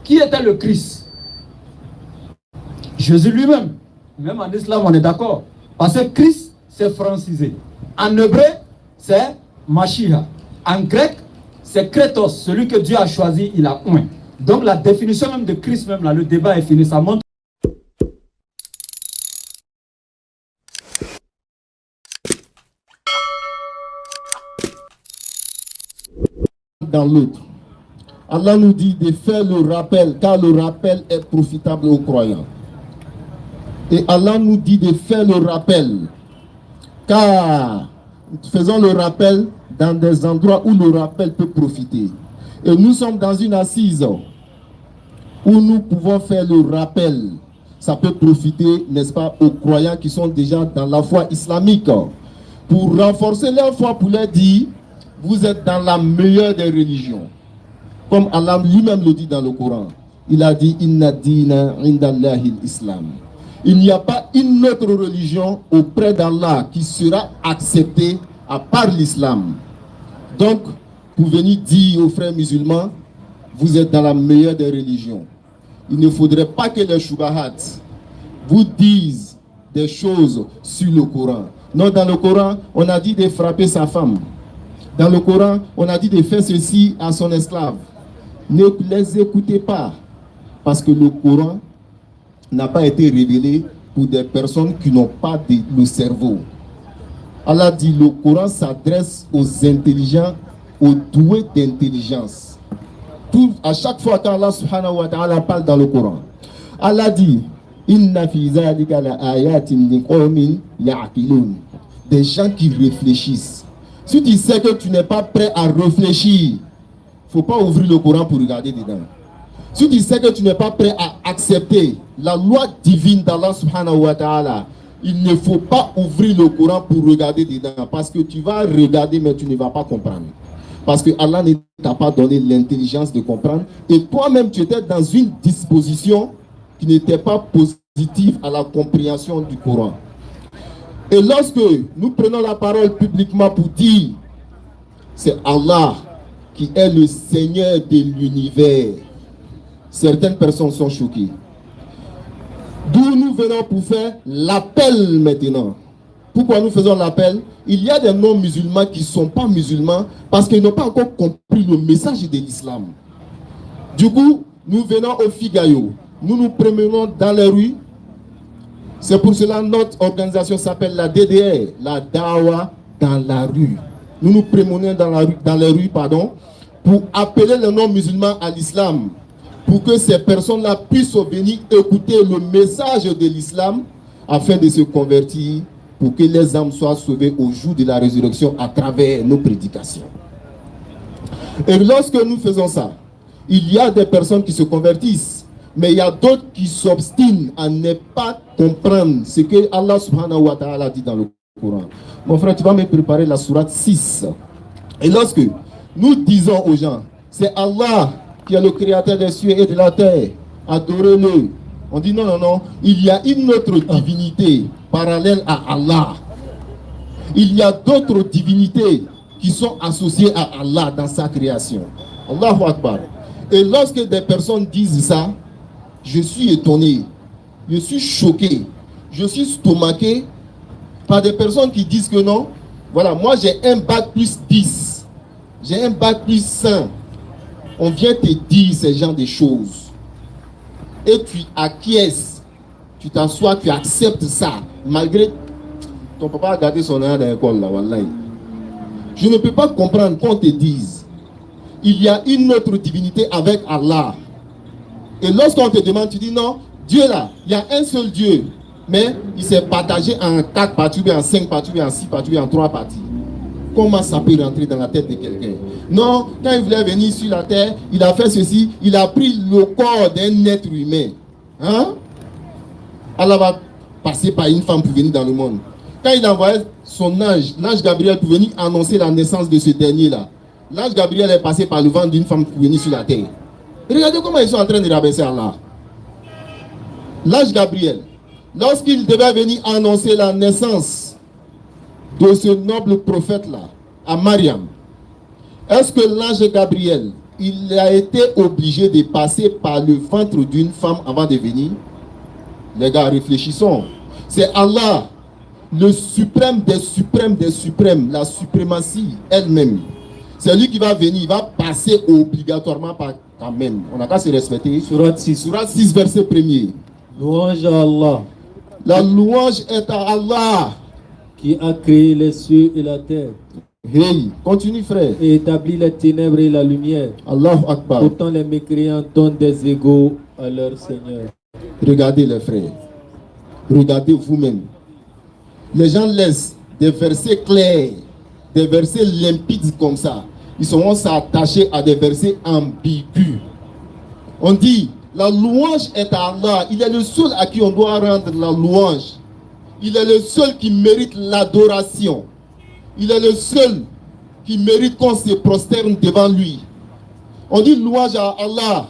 Qui était le Christ? Jésus lui-même. Même en islam, on est d'accord. Parce que Christ, c'est francisé. En hébreu, c'est Mashiach. En grec, c'est Kratos, celui que Dieu a choisi, il a oint. Donc la définition même de Christ, même là, le débat est fini. Ça montre. Dans l'autre. Allah nous dit de faire le rappel, car le rappel est profitable aux croyants. Et Allah nous dit de faire le rappel, car faisons le rappel dans des endroits où le rappel peut profiter. Et nous sommes dans une assise où nous pouvons faire le rappel. Ça peut profiter, n'est-ce pas, aux croyants qui sont déjà dans la foi islamique. Pour renforcer leur foi, pour leur dire, vous êtes dans la meilleure des religions. Comme Allah lui-même le dit dans le Coran. Il a dit, Inna dina indallahi l'islam. Il n'y a pas une autre religion auprès d'Allah qui sera acceptée à part l'islam. Donc, pour venir dire aux frères musulmans, vous êtes dans la meilleure des religions. Il ne faudrait pas que les shubahat vous disent des choses sur le Coran. Non, dans le Coran, on a dit de frapper sa femme. Dans le Coran, on a dit de faire ceci à son esclave. Ne les écoutez pas, parce que le Coran n'a pas été révélé pour des personnes qui n'ont pas le cerveau. Allah dit, le Coran s'adresse aux intelligents, aux doués d'intelligence. À chaque fois qu'Allah subhanahu wa ta'ala parle dans le Coran, Allah dit, Inna fi zalika la ayatin liqawmin ya'qilun. Des gens qui réfléchissent. Si tu sais que tu n'es pas prêt à réfléchir, il ne faut pas ouvrir le Coran pour regarder dedans. Si tu sais que tu n'es pas prêt à accepter la loi divine d'Allah subhanahu wa ta'ala, il ne faut pas ouvrir le Coran pour regarder dedans. Parce que tu vas regarder, mais tu ne vas pas comprendre. Parce que Allah ne t'a pas donné l'intelligence de comprendre. Et toi-même, tu étais dans une disposition qui n'était pas positive à la compréhension du Coran. Et lorsque nous prenons la parole publiquement pour dire, c'est Allah qui est le Seigneur de l'univers, certaines personnes sont choquées. D'où nous venons pour faire l'appel maintenant. Pourquoi nous faisons l'appel? Il y a des non-musulmans qui ne sont pas musulmans parce qu'ils n'ont pas encore compris le message de l'islam. Du coup, nous venons au Figayo. Nous nous promenons dans les rues. C'est pour cela que notre organisation s'appelle la DDR, la Dawa dans la rue. Nous nous promenons dans les rues, pour appeler les non-musulmans à l'islam, pour que ces personnes-là puissent venir écouter le message de l'islam afin de se convertir, pour que les âmes soient sauvées au jour de la résurrection à travers nos prédications. Et lorsque nous faisons ça, il y a des personnes qui se convertissent, mais il y a d'autres qui s'obstinent à ne pas comprendre ce que Allah subhanahu wa ta'ala dit dans le Coran. Mon frère, tu vas me préparer la sourate 6. Et lorsque nous disons aux gens, c'est Allah qui est le créateur des cieux et de la terre, adorez-le. On dit non, non, non, il y a une autre divinité parallèle à Allah. Il y a d'autres divinités qui sont associées à Allah dans sa création. Allahu Akbar. Et lorsque des personnes disent ça, je suis étonné, je suis choqué, je suis stomaqué par des personnes qui disent que non, voilà, moi j'ai un bac plus 10, j'ai un bac plus 5. On vient te dire ce genre de choses. Et tu acquiesces, tu t'assois, tu acceptes ça, malgré ton papa a gardé son âme dans l'école là, wallahi. Je ne peux pas comprendre qu'on te dise, il y a une autre divinité avec Allah. Et lorsqu'on te demande, tu dis non, Dieu là, il y a un seul Dieu, mais il s'est partagé en 4 parties, en 5 parties, en 6 parties, en 3 parties. Comment ça peut rentrer dans la tête de quelqu'un? Non, quand il voulait venir sur la terre, il a fait ceci, il a pris le corps d'un être humain. Hein? Allah va passer par une femme pour venir dans le monde. Quand il a envoyé son ange, l'ange Gabriel, pour venir annoncer la naissance de ce dernier-là, l'ange Gabriel est passé par le ventre d'une femme pour venir sur la terre. Et regardez comment ils sont en train de rabaisser Allah. L'ange Gabriel, lorsqu'il devait venir annoncer la naissance de ce noble prophète-là, à Mariam, est-ce que l'ange Gabriel il a été obligé de passer par le ventre d'une femme avant de venir? Les gars, réfléchissons. C'est Allah, le suprême des suprêmes des suprêmes, la suprématie elle-même. C'est lui qui va venir, il va passer obligatoirement par Amen. On n'a qu'à se respecter. Surat 6. Surat 6, verset 1er. Louange à Allah La louange est à Allah qui a créé les cieux et la terre Hey, continue frère. et établi les ténèbres et la lumière. Allahu Akbar. Pourtant les mécréants donnent des égaux à leur Seigneur. Regardez les frères. Regardez vous-même. Les gens laissent des versets clairs, des versets limpides comme ça. Ils seront s'attacher à des versets ambigus. On dit, la louange est à Allah. Il est le seul à qui on doit rendre la louange. Il est le seul qui mérite l'adoration. Il est le seul qui mérite qu'on se prosterne devant lui. On dit louange à Allah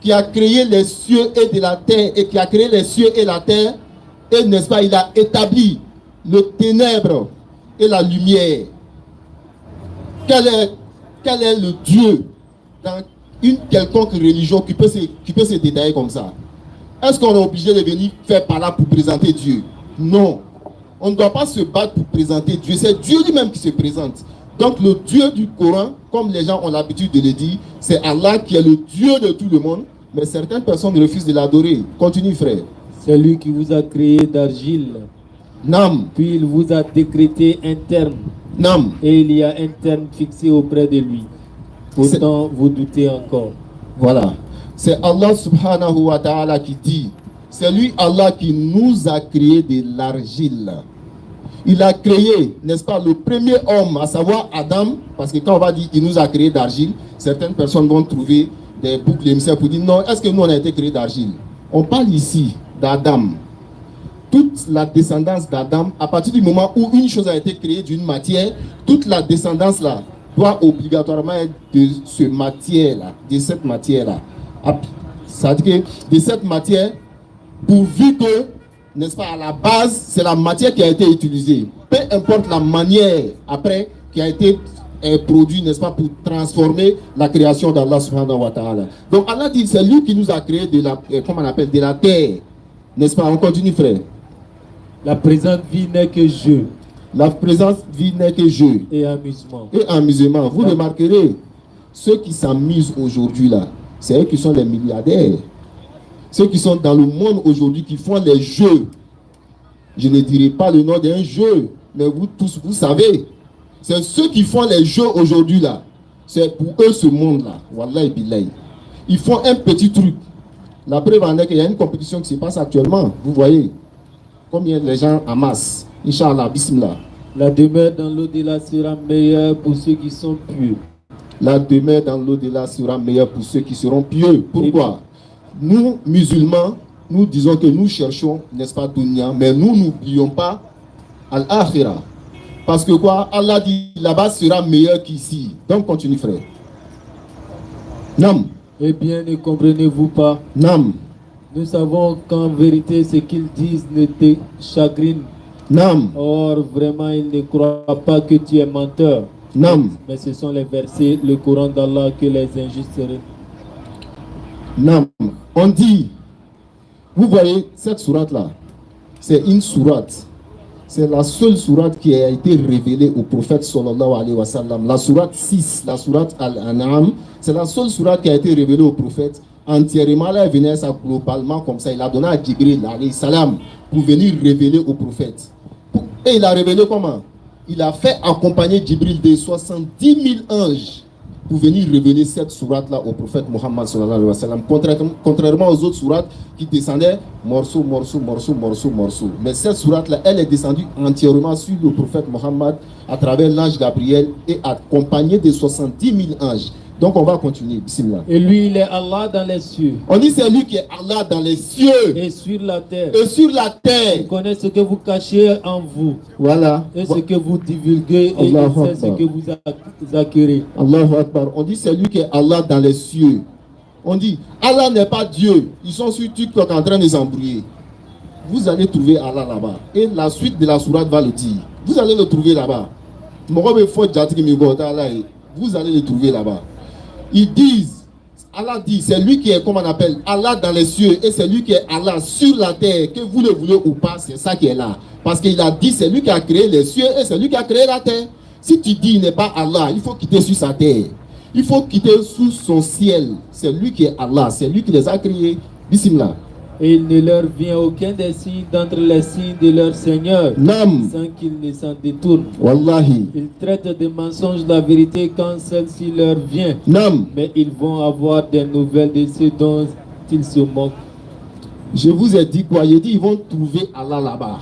qui a créé les cieux et de la terre et qui a créé les cieux et la terre. Et n'est-ce pas, il a établi le ténèbre et la lumière. Quel est le Dieu dans une quelconque religion qui peut se détailler comme ça? Est-ce qu'on est obligé de venir faire par là pour présenter Dieu? Non. On ne doit pas se battre pour présenter Dieu. C'est Dieu lui-même qui se présente. Donc le Dieu du Coran, comme les gens ont l'habitude de le dire, c'est Allah qui est le Dieu de tout le monde. Mais certaines personnes refusent de l'adorer. Continue frère. C'est lui qui vous a créé d'argile. Nam. Puis il vous a décrété un terme. Nam. Et il y a un terme fixé auprès de lui. Pourtant, vous doutez encore. Voilà. C'est Allah subhanahu wa ta'ala qui dit. C'est lui Allah qui nous a créé de l'argile. Il a créé, n'est-ce pas, le premier homme, à savoir Adam. Parce que quand on va dire qu'il nous a créé d'argile, certaines personnes vont trouver des boucles émissaires pour dire non, est-ce que nous on a été créé d'argile? On parle ici d'Adam. Toute la descendance d'Adam, à partir du moment où une chose a été créée d'une matière, toute la descendance là doit obligatoirement être de cette matière-là, de cette matière-là. Ça veut dire que de cette matière, pourvu que, n'est-ce pas, à la base, c'est la matière qui a été utilisée. Peu importe la manière après qui a été produit, n'est-ce pas, pour transformer la création d'Allah subhanahu wa ta'ala. Donc Allah dit, c'est lui qui nous a créé de la, comment on appelle, de la terre. N'est-ce pas? On continue frère. La présente vie n'est que jeu. La présente vie n'est que jeu. Et amusement. Et amusement. Vous remarquerez, ceux qui s'amusent aujourd'hui là, c'est eux qui sont les milliardaires. Ceux qui sont dans le monde aujourd'hui, qui font les jeux. Je ne dirai pas le nom d'un jeu, mais vous tous, vous savez. C'est ceux qui font les jeux aujourd'hui là. C'est pour eux ce monde là. Wallahi billahi. Ils font un petit truc. La preuve en est qu'il y a une compétition qui se passe actuellement. Vous voyez combien les gens amassent. Inch'Allah, bismillah. La demeure dans l'au-delà sera meilleure pour ceux qui sont pieux. La demeure dans l'au-delà sera meilleure pour ceux qui seront pieux. Pourquoi? Nous, musulmans, nous disons que nous cherchons, n'est-ce pas, dunya, mais nous n'oublions pas al-akhirah. Parce que quoi? Allah dit là-bas sera meilleur qu'ici. Donc continue frère. Nam. Eh bien, ne comprenez-vous pas? Nam. Nous savons qu'en vérité, ce qu'ils disent ne te chagrine. Nam. Or, vraiment, ils ne croient pas que tu es menteur. Nam. Mais ce sont les versets, le Coran d'Allah que les injustes seraient. Nam. On dit, vous voyez cette sourate-là, c'est une sourate. C'est la seule sourate qui a été révélée au prophète sallallahu alayhi wa sallam. La sourate 6, la sourate Al-An'am, c'est la seule sourate qui a été révélée au prophète entièrement. Là, il venait ça globalement comme ça. Il a donné à Jibril alayhi salam pour venir révéler au prophète. Et il a révélé comment? Il a fait accompagner Jibril de 70 000 anges pour venir révéler cette sourate-là au prophète Muhammad sallallahu alayhi wa sallam, contrairement aux autres sourates qui descendaient morceau, morceau, morceau, morceau, morceau. Mais cette sourate-là, elle est descendue entièrement sur le prophète Muhammad à travers l'ange Gabriel et accompagnée de 70 000 anges. Donc on va continuer. Bismillah. Et lui, il est Allah dans les cieux. On dit c'est lui qui est Allah dans les cieux Et sur la terre. et sur la terre. Il connaît ce que vous cachez en vous. Voilà. Et ce que vous divulguez. Et il Allahu sait ce Akbar. que vous acquérez. Allahu Akbar. On dit c'est lui qui est Allah dans les cieux. On dit Allah n'est pas Dieu. Ils sont sur TikTok en train de s'embrouiller. Vous allez trouver Allah là-bas. Et la suite de la sourate va le dire. Vous allez le trouver là-bas. Vous allez le trouver là-bas. Ils disent, Allah dit, c'est lui qui est, comme on appelle, Allah dans les cieux, et c'est lui qui est Allah sur la terre, que vous le voulez ou pas, c'est ça qui est là. Parce qu'il a dit, c'est lui qui a créé les cieux, et c'est lui qui a créé la terre. Si tu dis, il n'est pas Allah, il faut quitter sur sa terre. Il faut quitter sous son ciel. C'est lui qui est Allah, c'est lui qui les a créés. Bismillah. Et il ne leur vient aucun des signes d'entre les signes de leur Seigneur, Nam. sans qu'ils ne s'en détournent. Wallahi. Ils traitent de mensonges la vérité quand celle-ci leur vient, Nam. mais ils vont avoir des nouvelles de ceux dont ils se moquent. Je vous ai dit quoi? J'ai dit, ils vont trouver Allah là-bas.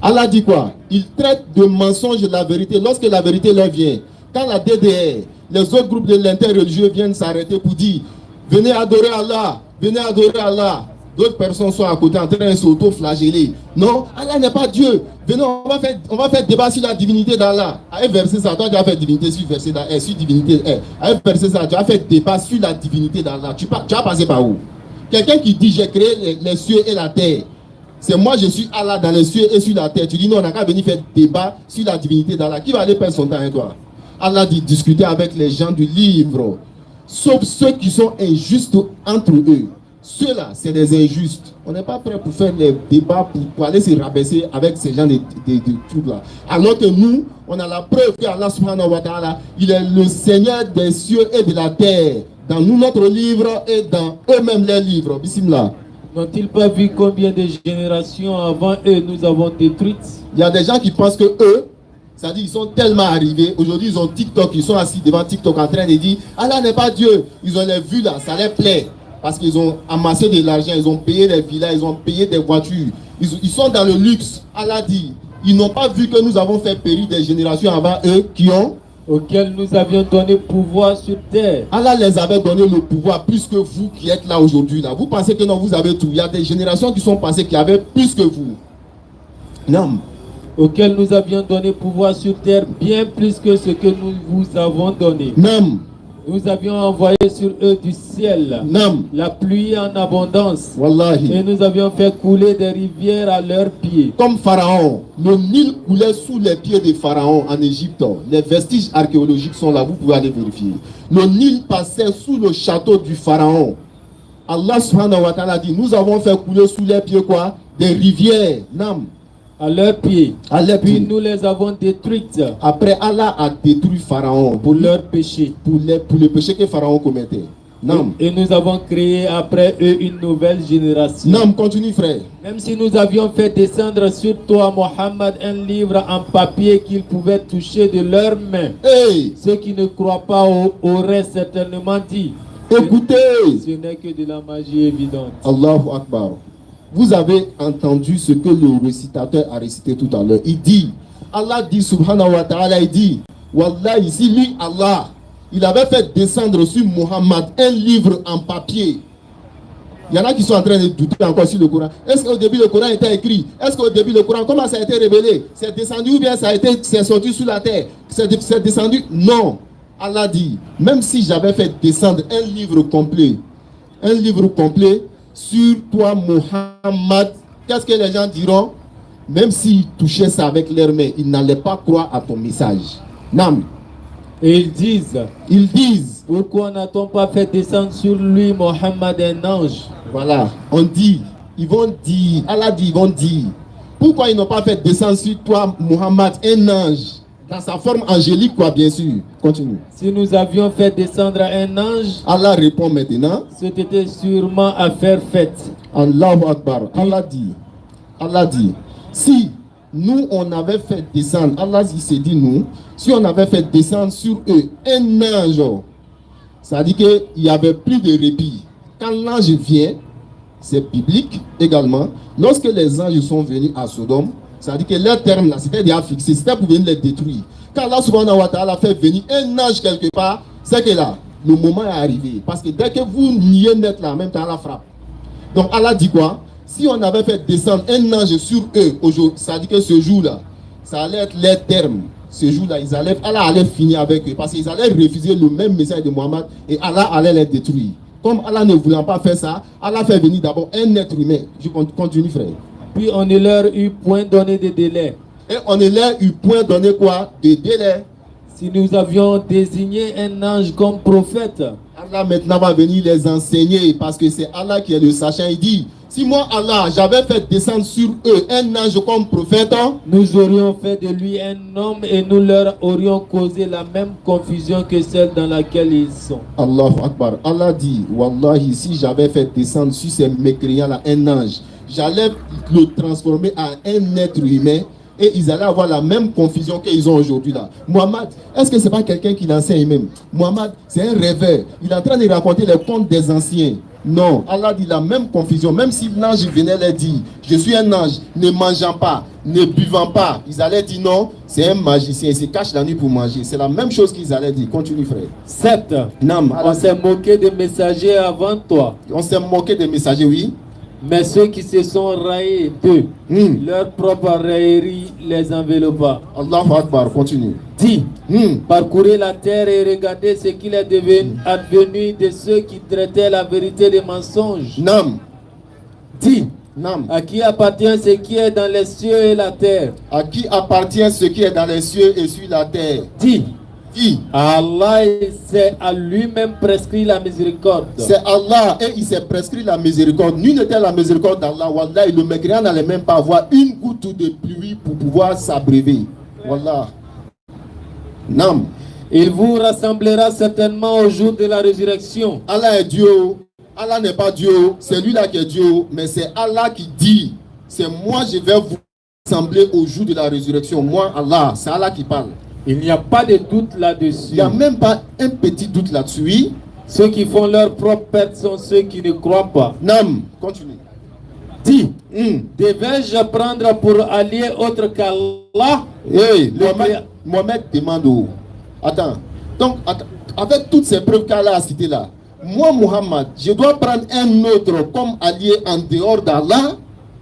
Allah dit quoi? Ils traitent de mensonges la vérité lorsque la vérité leur vient. Quand la DDR, les autres groupes de l'interreligieux viennent s'arrêter pour dire, venez adorer Allah, venez adorer Allah. D'autres personnes sont à côté en train de s'auto-flageller. Non, Allah n'est pas Dieu. Venez, on va faire débat sur la divinité d'Allah. Avec verset ça, toi tu as fait divinité sur verset d'Allah, sur divinité. Avec verset ça, tu as fait débat sur la divinité d'Allah. Tu as passé par où? Quelqu'un qui dit j'ai créé les cieux et la terre. C'est moi je suis Allah dans les cieux et sur la terre. Tu dis non, on n'a qu'à venir faire débat sur la divinité d'Allah. Qui va aller perdre son temps avec toi? Allah dit discuter avec les gens du livre. Sauf ceux qui sont injustes entre eux. Ceux-là, c'est des injustes. On n'est pas prêt pour faire les débats, pour aller se rabaisser avec ces gens de trucs-là. Alors que nous, on a la preuve qu'Allah subhanahu wa ta'ala, il est le Seigneur des cieux et de la terre. Dans nous, notre livre, et dans eux-mêmes les livres. Bismillah. N'ont-ils pas vu combien de générations avant eux nous avons détruites? Il y a des gens qui pensent que eux, c'est-à-dire ils sont tellement arrivés. Aujourd'hui, ils ont TikTok, ils sont assis devant TikTok en train de dire Allah n'est pas Dieu. Ils ont les vues là, ça les plaît. Parce qu'ils ont amassé de l'argent, ils ont payé des villas, ils ont payé des voitures. Ils sont dans le luxe. Allah dit, ils n'ont pas vu que nous avons fait périr des générations avant eux qui ont, auxquels nous avions donné pouvoir sur terre. Allah les avait donné le pouvoir plus que vous qui êtes là aujourd'hui. Là. Vous pensez que non, vous avez tout. Il y a des générations qui sont passées qui avaient plus que vous. Non. Auxquels nous avions donné pouvoir sur terre bien plus que ce que nous vous avons donné. Non. Nous avions envoyé sur eux du ciel la pluie en abondance. Wallahi. Et nous avions fait couler des rivières à leurs pieds. Comme Pharaon, le Nil coulait sous les pieds de Pharaon en Égypte. Les vestiges archéologiques sont là, vous pouvez aller vérifier. Le Nil passait sous le château du Pharaon. Allah subhanahu wa ta'ala dit, nous avons fait couler sous les pieds quoi? Des rivières. Nam. À leurs pieds. Puis nous les avons détruites. Après, Allah a détruit Pharaon pour leur péché. Pour le péché que Pharaon commettait. Non. Et nous avons créé après eux une nouvelle génération. Non, continue frère. Même si nous avions fait descendre sur toi, Mohammed, un livre en papier qu'ils pouvaient toucher de leurs mains. Hey. Ceux qui ne croient pas auraient certainement dit. Écoutez. Ce n'est que de la magie évidente. Allahu Akbar. Vous avez entendu ce que le récitateur a récité tout à l'heure. Il dit, Allah dit subhanahu wa ta'ala, il dit, Wallah, ici, lui, Allah, il avait fait descendre sur Muhammad un livre en papier. Il y en a qui sont en train de douter encore sur le Coran. Est-ce qu'au début le Coran était écrit? Est-ce qu'au début le Coran, comment ça a été révélé? C'est descendu ou bien c'est sorti sous la terre? C'est descendu? Non. Allah dit, même si j'avais fait descendre un livre complet sur toi, Muhammad, qu'est-ce que les gens diront? Même s'ils touchaient ça avec leurs mains, ils n'allaient pas croire à ton message. Nam. Et ils disent, pourquoi n'a-t-on pas fait descendre sur lui, Muhammad, un ange? Voilà, on dit, ils vont dire, Allah dit, ils vont dire, pourquoi ils n'ont pas fait descendre sur toi, Muhammad, un ange? Dans sa forme angélique, quoi, bien sûr. Continue. Si nous avions fait descendre un ange, Allah répond maintenant. C'était sûrement affaire faite. Allahu Akbar. Allah dit, si nous on avait fait descendre, Allah il s'est dit nous, si on avait fait descendre sur eux un ange, ça dit qu'il n'y avait plus de répit. Quand l'ange vient, c'est biblique également. Lorsque les anges sont venus à Sodome, ça dit que leur terme là, c'était déjà fixé, c'était pour venir les détruire. Quand Allah subhanahu wa ta'ala fait venir un ange quelque part, c'est que là, le moment est arrivé. Parce que dès que vous niez net là, en même temps, Allah frappe. Donc Allah dit quoi? Si on avait fait descendre un ange sur eux, aujourd'hui, ça dit que ce jour-là, ça allait être leur terme. Ce jour-là, Allah allait finir avec eux. Parce qu'ils allaient refuser le même message de Mohammed et Allah allait les détruire. Comme Allah ne voulant pas faire ça, Allah fait venir d'abord un être humain. Je continue, frère. Puis on ne leur eut point donné de délai. Et on ne leur eut point donné quoi? De délai. Si nous avions désigné un ange comme prophète, Allah maintenant va venir les enseigner parce que c'est Allah qui est le sachant. Il dit, si moi Allah, j'avais fait descendre sur eux un ange comme prophète, nous aurions fait de lui un homme et nous leur aurions causé la même confusion que celle dans laquelle ils sont. Allahu Akbar. Allah dit, Wallahi, si j'avais fait descendre sur ces mécréants-là un ange, j'allais le transformer en un être humain et ils allaient avoir la même confusion qu'ils ont aujourd'hui là. Muhammad, est-ce que c'est pas quelqu'un qui l'enseigne même? Muhammad, c'est un rêveur. Il est en train de raconter les contes des anciens. Non, Allah dit la même confusion. Même si l'ange venait leur dire, je suis un ange, ne mangeant pas, ne buvant pas, ils allaient dire non, c'est un magicien, il se cache la nuit pour manger. C'est la même chose qu'ils allaient dire. Continue frère. 7. Non, On s'est moqué des messagers avant toi. On s'est moqué des messagers, oui. Mais ceux qui se sont raillés d'eux, leur propre raillerie les enveloppa. Allahu Akbar, continue. Dis, parcourez la terre et regardez ce qu'il est advenu de ceux qui traitaient la vérité des mensonges. Nam. Dis, Nam. à qui appartient ce qui est dans les cieux et la terre? À qui appartient ce qui est dans les cieux et sur la terre? Dis, Qui? Allah s'est à lui-même prescrit la miséricorde. C'est Allah et il s'est prescrit la miséricorde. Nul n'était la miséricorde d'Allah. Wallah, le mécréant n'allait même pas avoir une goutte de pluie pour pouvoir s'abreuver. Wallah. Nam. Il vous rassemblera certainement au jour de la résurrection. Allah est Dieu. Allah n'est pas Dieu. C'est lui là qui est Dieu. Mais c'est Allah qui dit, c'est moi je vais vous rassembler au jour de la résurrection. Moi, Allah, c'est Allah qui parle. Il n'y a pas de doute là-dessus. Il n'y a même pas un petit doute là-dessus. Ceux qui font leur propre perte sont ceux qui ne croient pas. Nam, continue. Dis, devais-je prendre pour allié autre qu'Allah? Hey, Mohamed demande où? Attends. Donc, avec toutes ces preuves qu'Allah a citées là, moi, Muhammad, je dois prendre un autre comme allié en dehors d'Allah?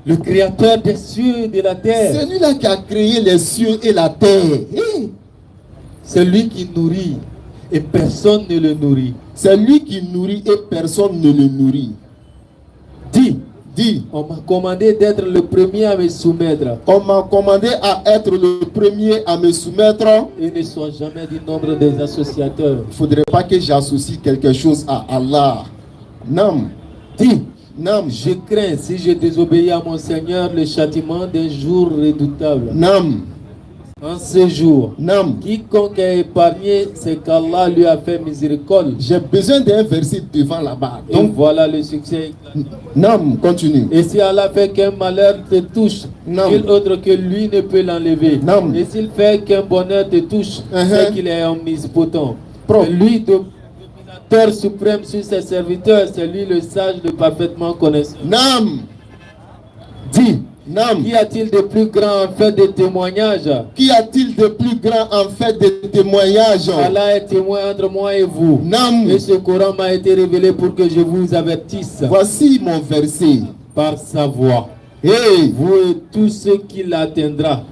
Le créateur des cieux et de la terre. C'est lui-là qui a créé les cieux et la terre. Hey. C'est lui qui nourrit et personne ne le nourrit. C'est lui qui nourrit et personne ne le nourrit. Dis, on m'a commandé d'être le premier à me soumettre. On m'a commandé à être le premier à me soumettre. Et ne sois jamais du nombre des associateurs. Il ne faudrait pas que j'associe quelque chose à Allah. Non. Non, je crains, si je désobéis à mon Seigneur, le châtiment d'un jour redoutable. Non. En ce jour, non. Quiconque est épargné, c'est qu'Allah lui a fait miséricorde. J'ai besoin d'un verset devant là-bas. Donc voilà le succès. Non, continue. Et si Allah fait qu'un malheur te touche, nul autre que lui ne peut l'enlever. Et s'il fait qu'un bonheur te touche, c'est qu'il est omnipotent. C'est lui, dominateur suprême sur ses serviteurs, c'est lui le sage, le parfaitement connaissant. Non. Dis. Qu'y a-t-il de plus grand en fait de témoignage? Qu'y a-t-il de plus grand en fait de témoignage? Allah est témoin entre moi et vous. Non. Et ce Coran m'a été révélé pour que je vous avertisse. Voici mon verset. Par sa voix. Hey. Vous et tous ceux qui l'atteindra.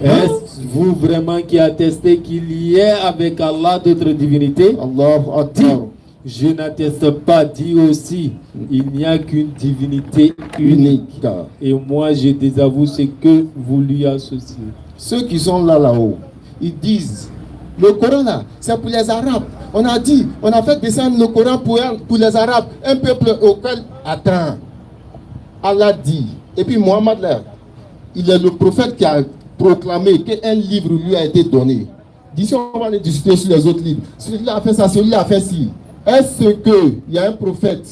Est-ce vous vraiment qui attestez qu'il y ait avec Allah d'autres divinités? Allahu Akbar. Je n'atteste pas, dit aussi, il n'y a qu'une divinité unique. Et moi, je désavoue ce que vous lui associez. Ceux qui sont là-haut, ils disent, le Coran là, c'est pour les Arabes. On a dit, on a fait descendre le Coran pour les Arabes, un peuple auquel... Attends, Allah dit, et puis Mohammed là, il est le prophète qui a proclamé qu'un livre lui a été donné. D'ici, on va les discuter sur les autres livres. Celui-là a fait ça, celui-là a fait ci. Est-ce qu'il y a un prophète?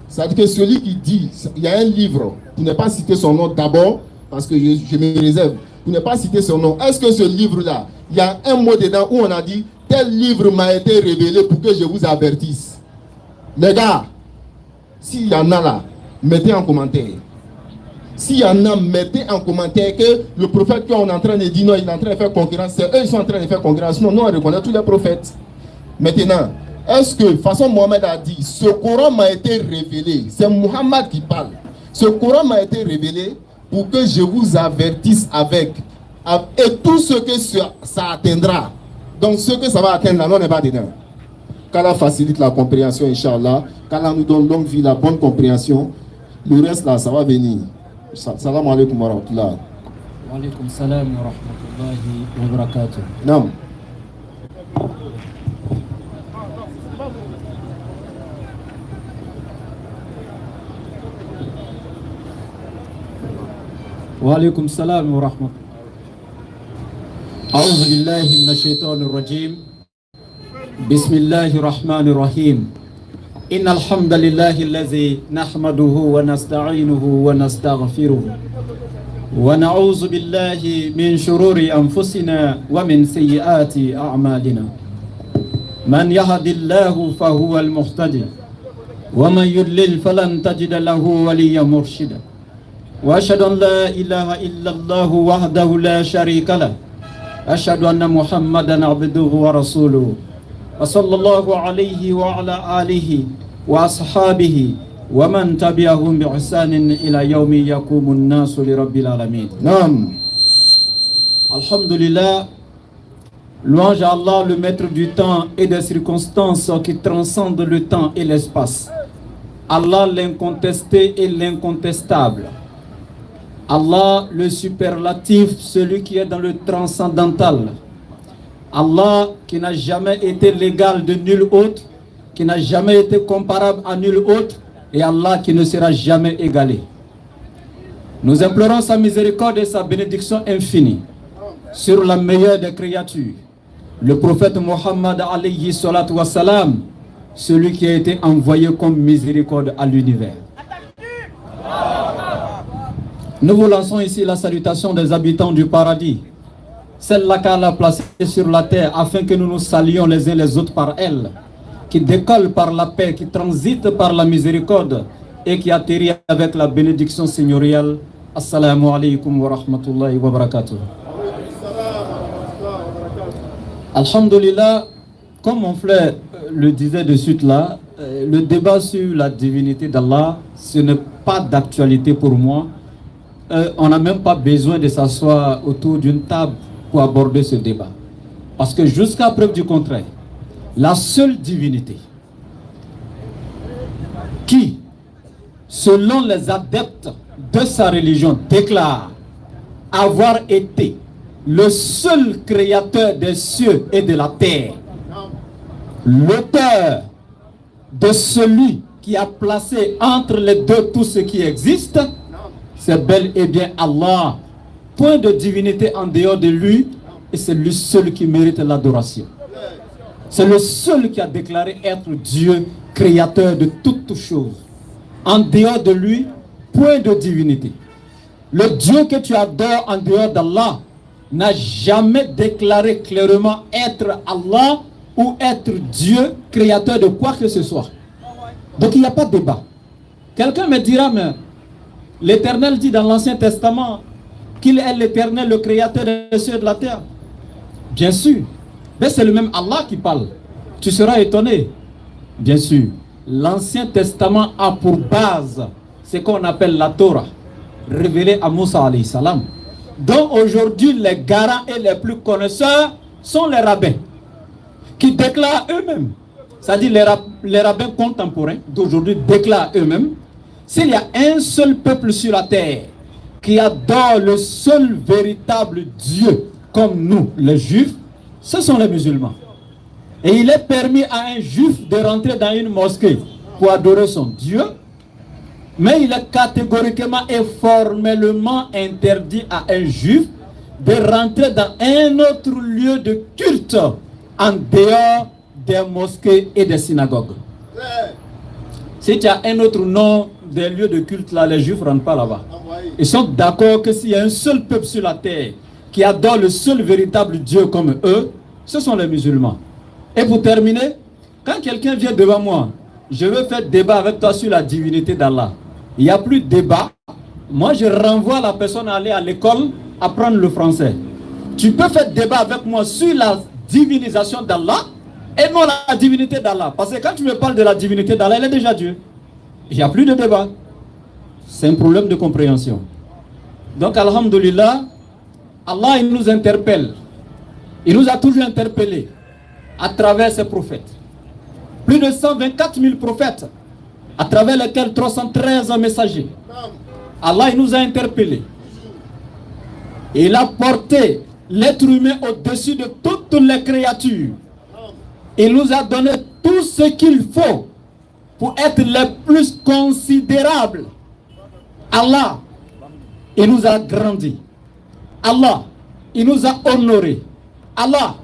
C'est-à-dire que celui qui dit, il y a un livre, pour ne pas citer son nom d'abord, parce que je me réserve, pour ne pas citer son nom, est-ce que ce livre-là, il y a un mot dedans où on a dit, tel livre m'a été révélé pour que je vous avertisse? Les gars, s'il y en a là, mettez en commentaire. S'il y en a, mettez en commentaire que le prophète qu'on est en train de dire, non, il est en train de faire concurrence, c'est eux qui sont en train de faire concurrence. Non, nous, on reconnaît tous les prophètes. Maintenant, est-ce que, de toute façon, Mohamed a dit, ce Coran m'a été révélé, c'est Mohamed qui parle, ce Coran m'a été révélé pour que je vous avertisse avec, et tout ce que ça atteindra. Donc, ce que ça va atteindre là, on n'est pas dedans. Qu'Allah facilite la compréhension, Inch'Allah, qu'Allah nous donne longue vie, la bonne compréhension, le reste là, ça va venir. Salam alaikum wa rahmatullah. Wa alaikum salam wa rahmatullahi wa barakatuh. Non. وعليكم السلام ورحمة الله. أعوذ بالله من الشيطان الرجيم. بسم الله الرحمن الرحيم. إن الحمد لله الذي نحمده ونستعينه ونستغفره ونعوذ بالله من شرور أنفسنا ومن سيئات أعمالنا. من يهد الله فهو المهتدي ومن يضلل فلن تجد له وليا مرشدا. وأشهد أن لا إله إلا الله وحده لا شريك له. أشهد أن محمدا عبده ورسوله. وصلى الله عليه وعلى آله وأصحابه ومن تبعهم بإحسان إلى يوم يقوم الناس لرب العالمين. نعم. Alhamdulillah, louange à Allah, le maître du temps et des circonstances qui transcendent le temps et l'espace. Allah l'incontesté et l'incontestable. Allah le superlatif, celui qui est dans le transcendantal. Allah qui n'a jamais été l'égal de nul autre, qui n'a jamais été comparable à nul autre, et Allah qui ne sera jamais égalé. Nous implorons sa miséricorde et sa bénédiction infinie sur la meilleure des créatures, le prophète Mohammed alayhi salatu wassalam, celui qui a été envoyé comme miséricorde à l'univers. Nous vous lançons ici la salutation des habitants du paradis, celle-là qu'Allah a placée sur la terre afin que nous nous saluions les uns les autres par elle, qui décolle par la paix, qui transite par la miséricorde et qui atterrit avec la bénédiction seigneuriale. Assalamu alaikum wa rahmatullahi wa barakatuh. Alhamdulillah, comme mon frère le disait de suite là, le débat sur la divinité d'Allah, ce n'est pas d'actualité pour moi. On n'a même pas besoin de s'asseoir autour d'une table pour aborder ce débat. Parce que jusqu'à preuve du contraire, la seule divinité qui, selon les adeptes de sa religion, déclare avoir été le seul créateur des cieux et de la terre, l'auteur de celui qui a placé entre les deux tout ce qui existe, c'est bel et bien Allah. Point de divinité en dehors de lui, et c'est lui seul qui mérite l'adoration. C'est le seul qui a déclaré être Dieu, créateur de toutes choses. En dehors de lui, point de divinité. Le Dieu que tu adores en dehors d'Allah n'a jamais déclaré clairement être Allah ou être Dieu, créateur de quoi que ce soit. Donc il n'y a pas de débat. Quelqu'un me dira, mais l'Éternel dit dans l'Ancien Testament qu'il est l'Éternel, le créateur des cieux et de la terre. Bien sûr. Mais c'est le même Allah qui parle. Tu seras étonné. Bien sûr. L'Ancien Testament a pour base ce qu'on appelle la Torah, révélée à Moussa alayhi salam, dont aujourd'hui les garants et les plus connaisseurs sont les rabbins, qui déclarent eux-mêmes, c'est-à-dire les rabbins contemporains d'aujourd'hui déclarent eux-mêmes, s'il y a un seul peuple sur la terre qui adore le seul véritable Dieu comme nous, les juifs, ce sont les musulmans. Et il est permis à un juif de rentrer dans une mosquée pour adorer son Dieu, mais il est catégoriquement et formellement interdit à un juif de rentrer dans un autre lieu de culte en dehors des mosquées et des synagogues. Si tu as un autre nom des lieux de culte là, les juifs ne rentrent pas là-bas. Ils sont d'accord que s'il y a un seul peuple sur la terre qui adore le seul véritable Dieu comme eux, ce sont les musulmans. Et pour terminer, quand quelqu'un vient devant moi, je veux faire débat avec toi sur la divinité d'Allah. Il n'y a plus de débat. Moi, je renvoie la personne à aller à l'école, apprendre le français. Tu peux faire débat avec moi sur la divinisation d'Allah et non la divinité d'Allah. Parce que quand tu me parles de la divinité d'Allah, elle est déjà Dieu. Il n'y a plus de débat. C'est un problème de compréhension. Donc, alhamdulillah, Allah, il nous interpelle. Il nous a toujours interpellés à travers ses prophètes. Plus de 124 000 prophètes, à travers lesquels 313 messagers. Allah, il nous a interpellés. Il a porté l'être humain au-dessus de toutes les créatures. Il nous a donné tout ce qu'il faut pour être les plus considérables. Allah, il nous a grandis. Allah, il nous a honorés. Allah,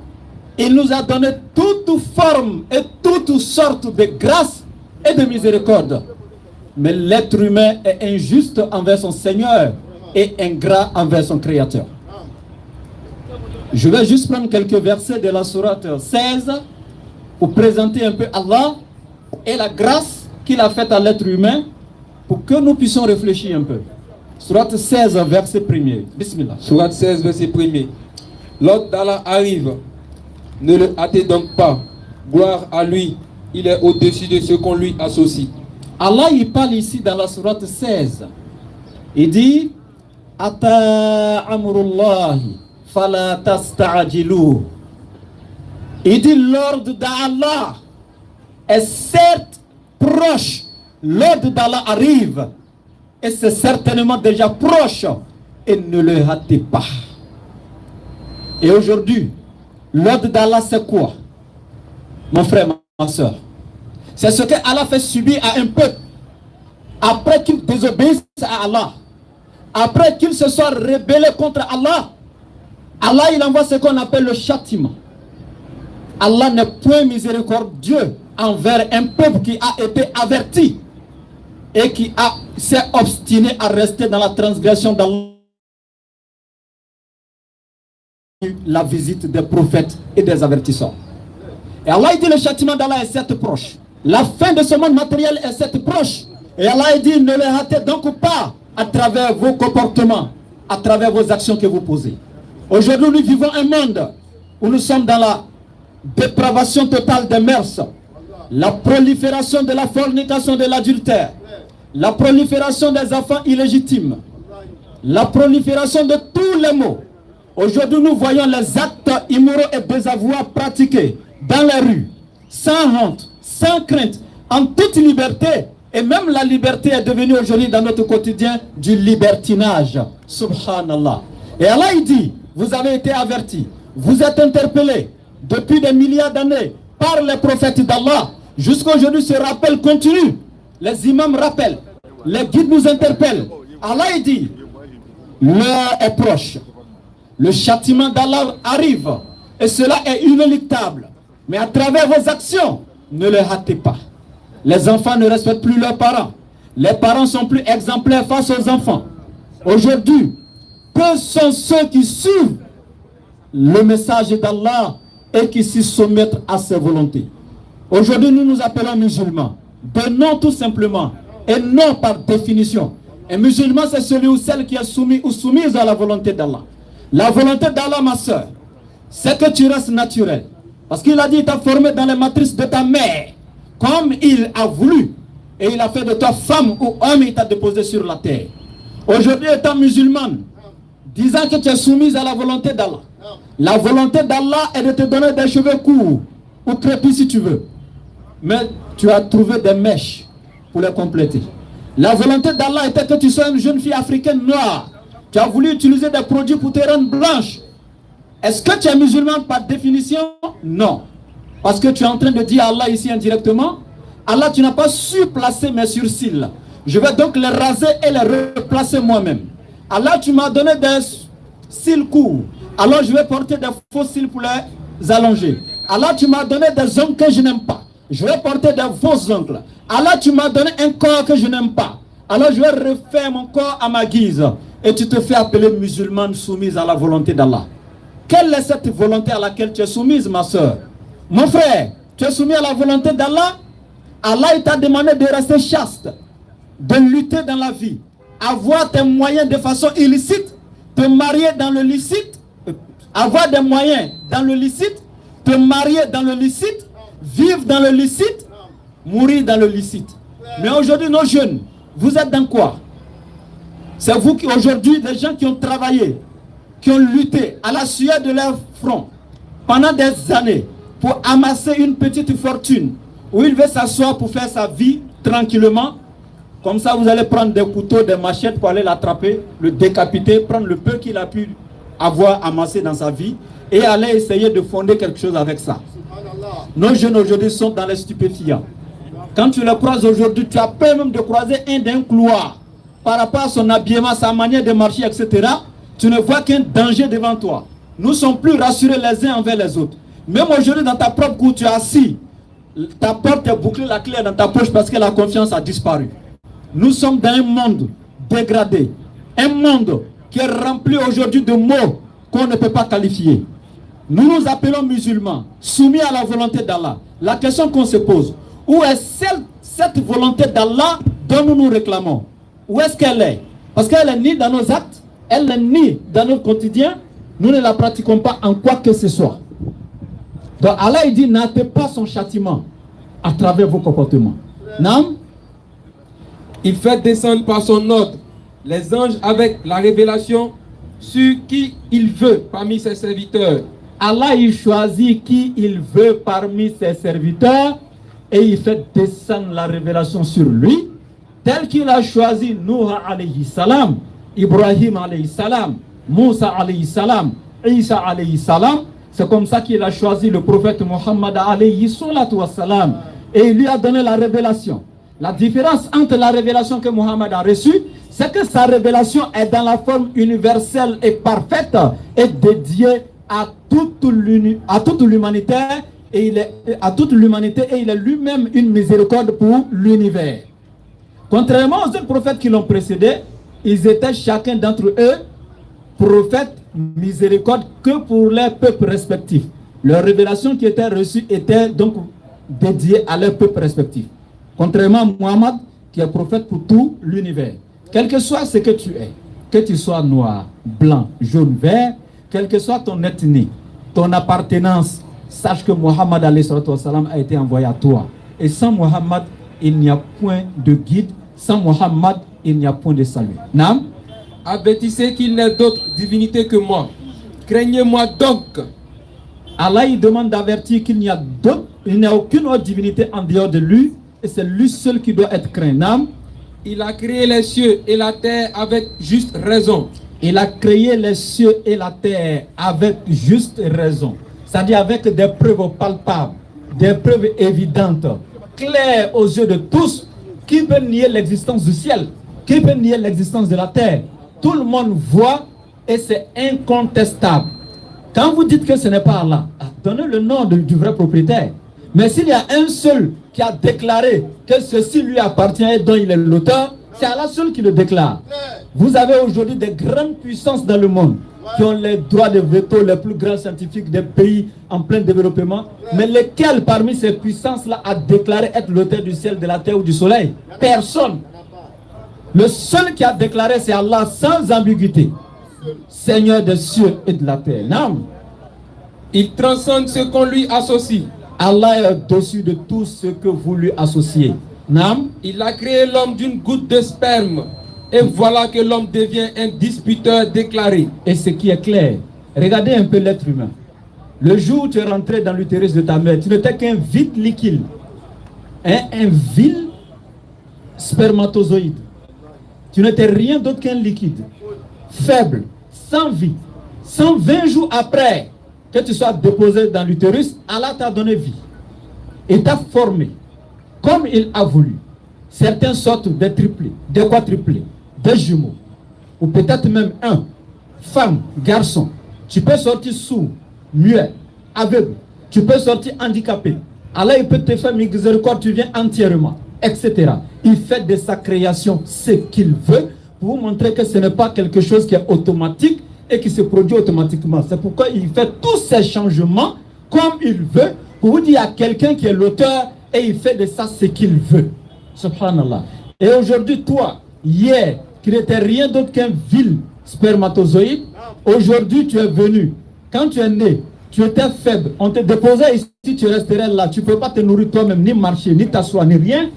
il nous a donné toute forme et toutes sortes de grâces et de miséricorde. Mais l'être humain est injuste envers son Seigneur et ingrat envers son Créateur. Je vais juste prendre quelques versets de la sourate 16 pour présenter un peu Allah et la grâce qu'il a faite à l'être humain pour que nous puissions réfléchir un peu. Sourate 16, verset 1er. Bismillah. Sourate 16, verset 1er. L'ordre d'Allah arrive. Ne le hâtez donc pas. Gloire à lui. Il est au-dessus de ce qu'on lui associe. Allah, il parle ici dans la sourate 16. Il dit Ata amrullahi fala tasta'jilu. Il dit l'ordre d'Allah est certes proche. L'ordre d'Allah arrive. Et c'est certainement déjà proche. Et ne le hâtez pas. Et aujourd'hui, l'ordre d'Allah c'est quoi? Mon frère, ma soeur. C'est ce que Allah fait subir à un peuple. Après qu'il désobéisse à Allah. Après qu'il se soit rebellé contre Allah. Allah il envoie ce qu'on appelle le châtiment. Allah n'est point miséricordieux envers un peuple qui a été averti. Et qui s'est obstiné à rester dans la transgression d'Allah. La visite des prophètes et des avertisseurs. Et Allah dit le châtiment d'Allah est certes proche. La fin de ce monde matériel est certes proche. Et Allah dit ne le hâtez donc pas à travers vos comportements, à travers vos actions que vous posez. Aujourd'hui nous vivons un monde où nous sommes dans la dépravation totale des mœurs, la prolifération de la fornication, de l'adultère, la prolifération des enfants illégitimes, la prolifération de tous les maux. Aujourd'hui, nous voyons les actes immoraux et désavoués pratiqués dans les rues, sans honte, sans crainte, en toute liberté. Et même la liberté est devenue aujourd'hui dans notre quotidien du libertinage. Subhanallah. Et Allah, il dit, vous avez été avertis, vous êtes interpellés depuis des milliards d'années par les prophètes d'Allah. Jusqu'à aujourd'hui, ce rappel continue. Les imams rappellent, les guides nous interpellent. Allah, il dit, l'heure est proche. Le châtiment d'Allah arrive et cela est inéluctable. Mais à travers vos actions, ne le hâtez pas. Les enfants ne respectent plus leurs parents. Les parents sont plus exemplaires face aux enfants. Aujourd'hui, peu sont ceux qui suivent le message d'Allah et qui s'y soumettent à ses volontés. Aujourd'hui, nous nous appelons musulmans. De nom tout simplement et non par définition. Un musulman, c'est celui ou celle qui est soumis ou soumise à la volonté d'Allah. La volonté d'Allah, ma soeur, c'est que tu restes naturel. Parce qu'il a dit, il t'a formé dans les matrices de ta mère, comme il a voulu. Et il a fait de toi femme ou homme, il t'a déposé sur la terre. Aujourd'hui, étant musulmane, disant que tu es soumise à la volonté d'Allah. La volonté d'Allah est de te donner des cheveux courts, ou crépus si tu veux. Mais tu as trouvé des mèches pour les compléter. La volonté d'Allah était que tu sois une jeune fille africaine noire. Tu as voulu utiliser des produits pour te rendre blanche. Est-ce que tu es musulman par définition? Non. Parce que tu es en train de dire à Allah ici indirectement, Allah, tu n'as pas su placer mes sourcils. Je vais donc les raser et les replacer moi-même. Allah, tu m'as donné des cils courts. Alors je vais porter des faux cils pour les allonger. Allah, tu m'as donné des ongles que je n'aime pas. Je vais porter des faux ongles. Allah, tu m'as donné un corps que je n'aime pas. Alors je vais refaire mon corps à ma guise. Et tu te fais appeler musulmane soumise à la volonté d'Allah. Quelle est cette volonté à laquelle tu es soumise, ma soeur? Mon frère, tu es soumis à la volonté d'Allah. Allah, il t'a demandé de rester chaste, de lutter dans la vie, avoir tes moyens de façon illicite, te marier dans le licite, avoir des moyens dans le licite, te marier dans le licite, vivre dans le licite, mourir dans le licite. Mais aujourd'hui, nos jeunes, vous êtes dans quoi? C'est vous qui aujourd'hui, les gens qui ont travaillé, qui ont lutté à la sueur de leur front pendant des années pour amasser une petite fortune où il veut s'asseoir pour faire sa vie tranquillement. Comme ça, vous allez prendre des couteaux, des machettes pour aller l'attraper, le décapiter, prendre le peu qu'il a pu avoir amassé dans sa vie et aller essayer de fonder quelque chose avec ça. Nos jeunes aujourd'hui sont dans les stupéfiants. Quand tu les croises aujourd'hui, tu as peur même de croiser un d'un couloir. par rapport à son habillement, sa manière de marcher, etc., tu ne vois qu'un danger devant toi. Nous sommes plus rassurés les uns envers les autres. Même aujourd'hui, dans ta propre cour, tu es assis. Ta porte est bouclée, la clé est dans ta poche parce que la confiance a disparu. Nous sommes dans un monde dégradé. Un monde qui est rempli aujourd'hui de mots qu'on ne peut pas qualifier. Nous nous appelons musulmans, soumis à la volonté d'Allah. La question qu'on se pose, où est cette volonté d'Allah dont nous nous réclamons? Où est-ce qu'elle est? Parce qu'elle est ni dans nos actes, elle n'est ni dans notre quotidien. Nous ne la pratiquons pas en quoi que ce soit. Donc Allah il dit, n'hâtez pas son châtiment à travers vos comportements. Non? Il fait descendre par son ordre les anges avec la révélation sur qui il veut parmi ses serviteurs. Allah il choisit qui il veut parmi ses serviteurs et il fait descendre la révélation sur lui, tel qu'il a choisi Nuh alayhi salam, Ibrahim alayhi salam, Moussa alayhi salam, Isa alayhi salam. C'est comme ça qu'il a choisi le prophète Muhammad alayhi salatu wassalam et il lui a donné la révélation. La différence entre la révélation que Muhammad a reçue, c'est que sa révélation est dans la forme universelle et parfaite et dédiée à toute l'humanité et il est lui-même une miséricorde pour l'univers. Contrairement aux autres prophètes qui l'ont précédé, ils étaient chacun d'entre eux prophètes miséricorde que pour les peuples respectifs. Leur révélation qui était reçue était donc dédiée à leurs peuples respectifs. Contrairement à Muhammad qui est prophète pour tout l'univers. Quel que soit ce que tu es, que tu sois noir, blanc, jaune, vert, quelle que soit ton ethnie, ton appartenance, sache que Muhammad a été envoyé à toi. Et sans Muhammad, il n'y a point de guide. Sans Muhammad, il n'y a point de salut. Nam? Avertissez qu'il n'est d'autre divinité que moi. Craignez-moi donc. Allah il demande d'avertir qu'il n'y a aucune autre divinité en dehors de lui. Et c'est lui seul qui doit être craint. Nam? Il a créé les cieux et la terre avec juste raison. Il a créé les cieux et la terre avec juste raison. C'est-à-dire avec des preuves palpables, des preuves évidentes, claires aux yeux de tous. Qui peut nier l'existence du ciel? Qui peut nier l'existence de la terre? Tout le monde voit et c'est incontestable. Quand vous dites que ce n'est pas Allah, donnez le nom du vrai propriétaire. Mais s'il y a un seul qui a déclaré que ceci lui appartient et dont il est l'auteur, c'est Allah seul qui le déclare. Vous avez aujourd'hui des grandes puissances dans le monde qui ont les droits de veto, les plus grands scientifiques des pays en plein développement. Mais lequel parmi ces puissances-là a déclaré être l'auteur du ciel, de la terre ou du soleil? Personne. Le seul qui a déclaré, c'est Allah sans ambiguïté. Seigneur des cieux et de la terre. Non. Il transcende ce qu'on lui associe. Allah est au-dessus de tout ce que vous lui associez. Non. Il a créé l'homme d'une goutte de sperme. Et voilà que l'homme devient un disputeur déclaré. Et ce qui est clair, regardez un peu l'être humain. Le jour où tu es rentré dans l'utérus de ta mère, tu n'étais qu'un vide liquide. Un vil spermatozoïde. Tu n'étais rien d'autre qu'un liquide. Faible, sans vie. 120 jours après que tu sois déposé dans l'utérus, Allah t'a donné vie. Et t'a formé comme il a voulu. Certains sortent des triplés, des quadruplés, des jumeaux. Ou peut-être même un. Femme, garçon. Tu peux sortir sourd, muet, aveugle. Tu peux sortir handicapé. Allah il peut te faire miséricorde, tu viens entièrement, etc. Il fait de sa création ce qu'il veut pour vous montrer que ce n'est pas quelque chose qui est automatique et qui se produit automatiquement. C'est pourquoi il fait tous ces changements comme il veut pour vous dire à quelqu'un qui est l'auteur et il fait de ça ce qu'il veut. Subhanallah. Et aujourd'hui, toi, hier, qui n'étais rien d'autre qu'un vil spermatozoïde, aujourd'hui tu es venu. Quand tu es né, tu étais faible. On te déposait ici, tu resterais là. Tu ne peux pas te nourrir toi-même, ni marcher, ni t'asseoir, ni rien.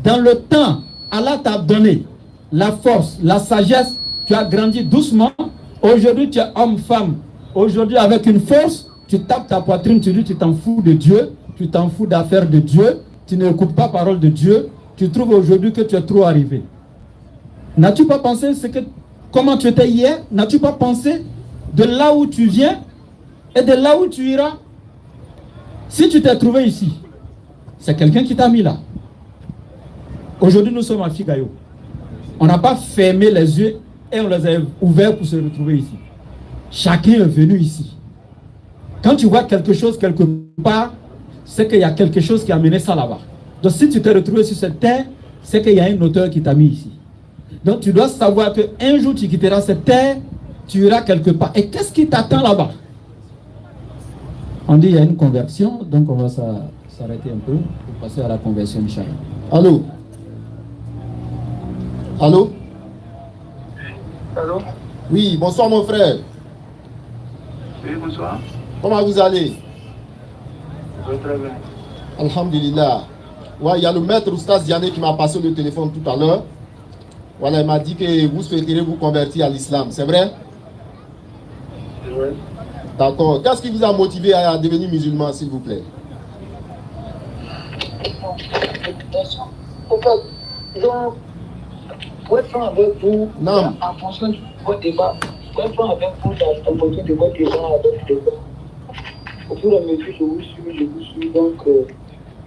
Dans le temps, Allah t'a donné la force, la sagesse. Tu as grandi doucement. Aujourd'hui, tu es homme, femme. Aujourd'hui, avec une force, tu tapes ta poitrine, tu dis tu t'en fous de Dieu, tu t'en fous d'affaires de Dieu, tu n'écoutes pas la parole de Dieu. Tu trouves aujourd'hui que tu es trop arrivé. N'as-tu pas pensé comment tu étais hier? N'as-tu pas pensé de là où tu viens et de là où tu iras? Si tu t'es trouvé ici, c'est quelqu'un qui t'a mis là. Aujourd'hui, nous sommes à Figayo. On n'a pas fermé les yeux et on les a ouverts pour se retrouver ici. Chacun est venu ici. Quand tu vois quelque chose quelque part, c'est qu'il y a quelque chose qui a mené ça là-bas. Donc si tu t'es retrouvé sur cette terre, c'est qu'il y a un auteur qui t'a mis ici. Donc tu dois savoir qu'un jour tu quitteras cette terre, tu iras quelque part. Et qu'est-ce qui t'attend là-bas? On dit qu'il y a une conversion, donc on va s'arrêter un peu pour passer à la conversion, Inch'Allah. Allô? Allô? Allô? Oui, bonsoir mon frère. Oui, bonsoir. Comment vous allez? Je vais très bien. Alhamdulillah. Ouais, il y a le maître Oustaz Diané qui m'a passé le téléphone tout à l'heure. Voilà, il m'a dit que vous souhaiteriez vous convertir à l'islam, c'est vrai? C'est vrai. D'accord. Qu'est-ce qui vous a motivé à devenir musulman, s'il vous plaît? En fait, donc, pour être franc avec vous, Non. en fonction de votre débat, pour être franc avec vous, en fonction de votre débat, avec le débat, au fur et à mesure, je vous suis, donc,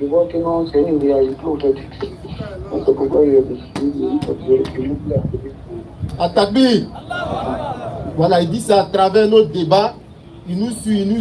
je vois que non, c'est une réalité, en fait. Donc, c'est pourquoi je suis Atakbir. Voilà, il dit ça à travers notre débat. Il nous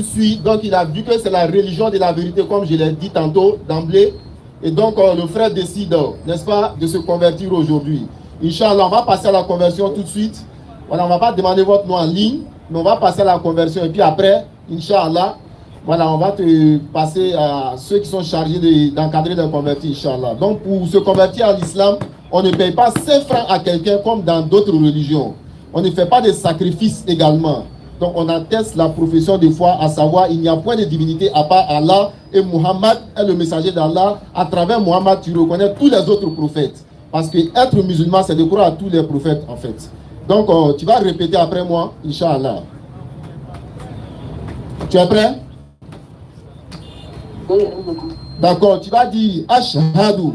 suit. Donc, il a vu que c'est la religion de la vérité, comme je l'ai dit tantôt, d'emblée. Et donc, le frère décide, n'est-ce pas, de se convertir aujourd'hui. Inch'Allah, on va passer à la conversion tout de suite. Voilà, on ne va pas demander votre nom en ligne, mais on va passer à la conversion. Et puis après, Inch'Allah, voilà, on va te passer à ceux qui sont chargés d'encadrer les convertis, Inch'Allah. Donc, pour se convertir à l'islam, on ne paye pas 5 francs à quelqu'un comme dans d'autres religions. On ne fait pas de sacrifices également. Donc, on atteste la profession de foi, à savoir, il n'y a point de divinité à part Allah, et Muhammad est le messager d'Allah. À travers Muhammad, tu reconnais tous les autres prophètes. Parce que être musulman, c'est de croire à tous les prophètes, en fait. Donc, tu vas répéter après moi, Inch'Allah. Tu es prêt? D'accord, tu vas dire Ashhadu.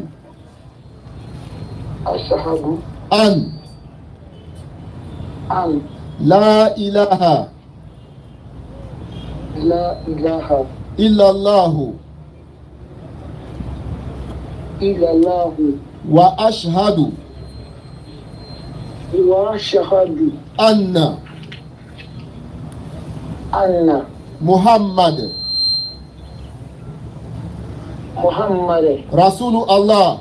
Ashhadu An. an La ilaha. la ilaha Illallahu. illallahu Wa ashhadu. wa ashhadu Anna. anna Muhammad. Muhammad Rasoul Allah.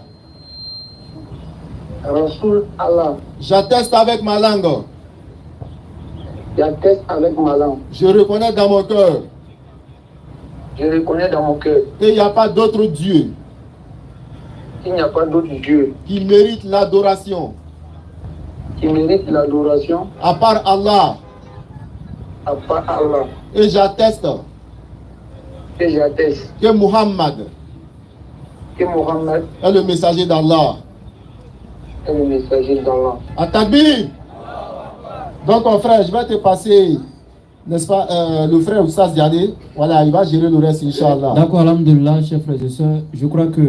Rasul Allah. J'atteste avec ma langue. J'atteste avec ma langue. Je reconnais dans mon cœur Je reconnais dans mon cœur qu'il n'y a pas d'autre Dieu qu'il n'y a pas d'autre Dieu qui mérite l'adoration qui mérite l'adoration à part Allah. à part Allah. Et j'atteste Et j'atteste que Muhammad que Mohammed est le messager d'Allah. est le messager d'Allah. Atabir. Donc, mon frère, je vais te passer, n'est-ce pas, le frère Oustaz Diané. Voilà, il va gérer le reste, Inch'Allah. D'accord, alhamdulillah, chers frères et sœurs. Je crois que,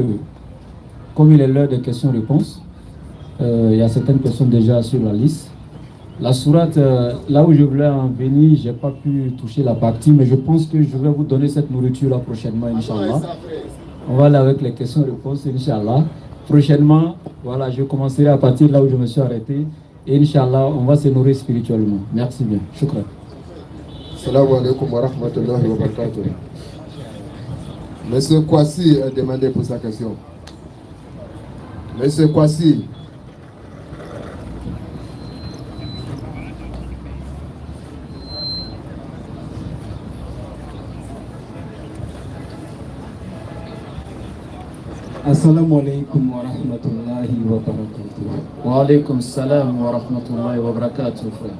comme il est l'heure des questions-réponses, il y a certaines personnes déjà sur la liste. La sourate, là où je voulais en venir, je n'ai pas pu toucher la partie, mais je pense que je vais vous donner cette nourriture-là prochainement, Inch'Allah. On va aller avec les questions-réponses, Inch'Allah. Prochainement, voilà, je commencerai à partir là où je me suis arrêté. Et Inch'Allah, on va se nourrir spirituellement. Merci bien. Shukran. Assalamu alaikum wa rahmatullahi wa barakatuh. Monsieur Kwasi a demandé pour sa question. Monsieur Kwasi. Assalamu alaikum wa rahmatullahi wa barakatuh. Wa alaikum salam wa rahmatullahi wa barakatuh, frère.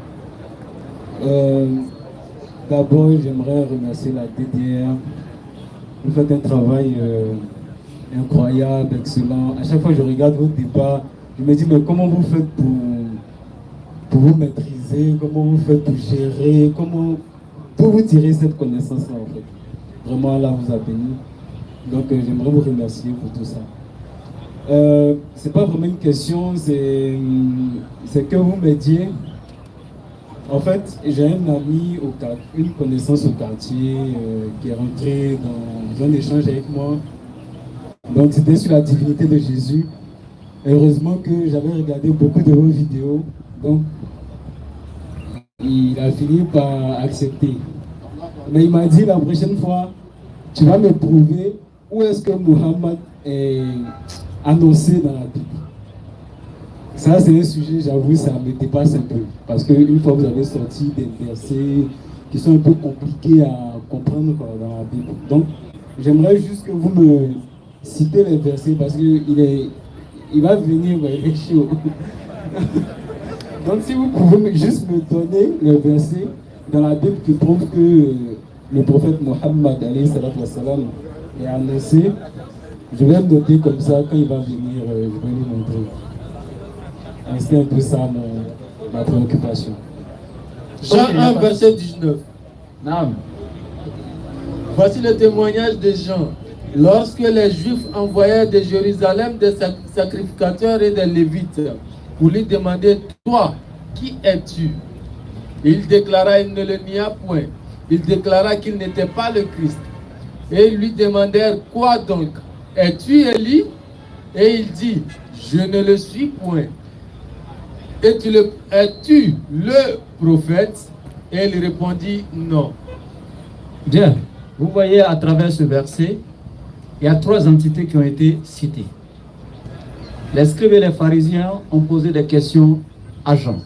D'abord, j'aimerais remercier la DDR. Vous faites un travail incroyable, excellent. À chaque fois que je regarde vos débats, je me dis, mais comment vous faites pour vous maîtriser, comment vous faites pour gérer, comment pour vous tirer cette connaissance-là, en fait. Vraiment, Allah vous a béni. Donc, j'aimerais vous remercier pour tout ça. C'est pas vraiment une question, c'est que vous m'aidiez. En fait, j'ai un ami, une connaissance au quartier qui est rentré dans un échange avec moi. Donc, c'était sur la divinité de Jésus. Heureusement que j'avais regardé beaucoup de vos vidéos, donc il a fini par accepter. Mais il m'a dit la prochaine fois, tu vas me prouver où est-ce que Muhammad est annoncé dans la Bible. Ça, c'est un sujet, j'avoue, ça me dépasse un peu. Parce qu'une fois vous avez sorti des versets qui sont un peu compliqués à comprendre dans la Bible. Donc, j'aimerais juste que vous me citez les versets parce qu'il va venir, il est chaud. Donc, si vous pouvez juste me donner le verset dans la Bible qui prouve que le prophète Mohammed est annoncé, je vais me noter comme ça, quand il va venir, je vais lui montrer. C'est un peu ça ma préoccupation. Jean 1, verset 19. Non. Voici le témoignage de Jean. Lorsque les Juifs envoyaient de Jérusalem des sacrificateurs et des Lévites pour lui demander, toi, qui es-tu? Il déclara, il ne le nia point. Il déclara qu'il n'était pas le Christ. Et ils lui demandèrent, quoi donc? Es-tu Élie? Et il dit, je ne le suis point. Es-tu le prophète? Et il répondit, non. Bien, vous voyez à travers ce verset, il y a 3 entités qui ont été citées. Les scribes et les pharisiens ont posé des questions à Jean.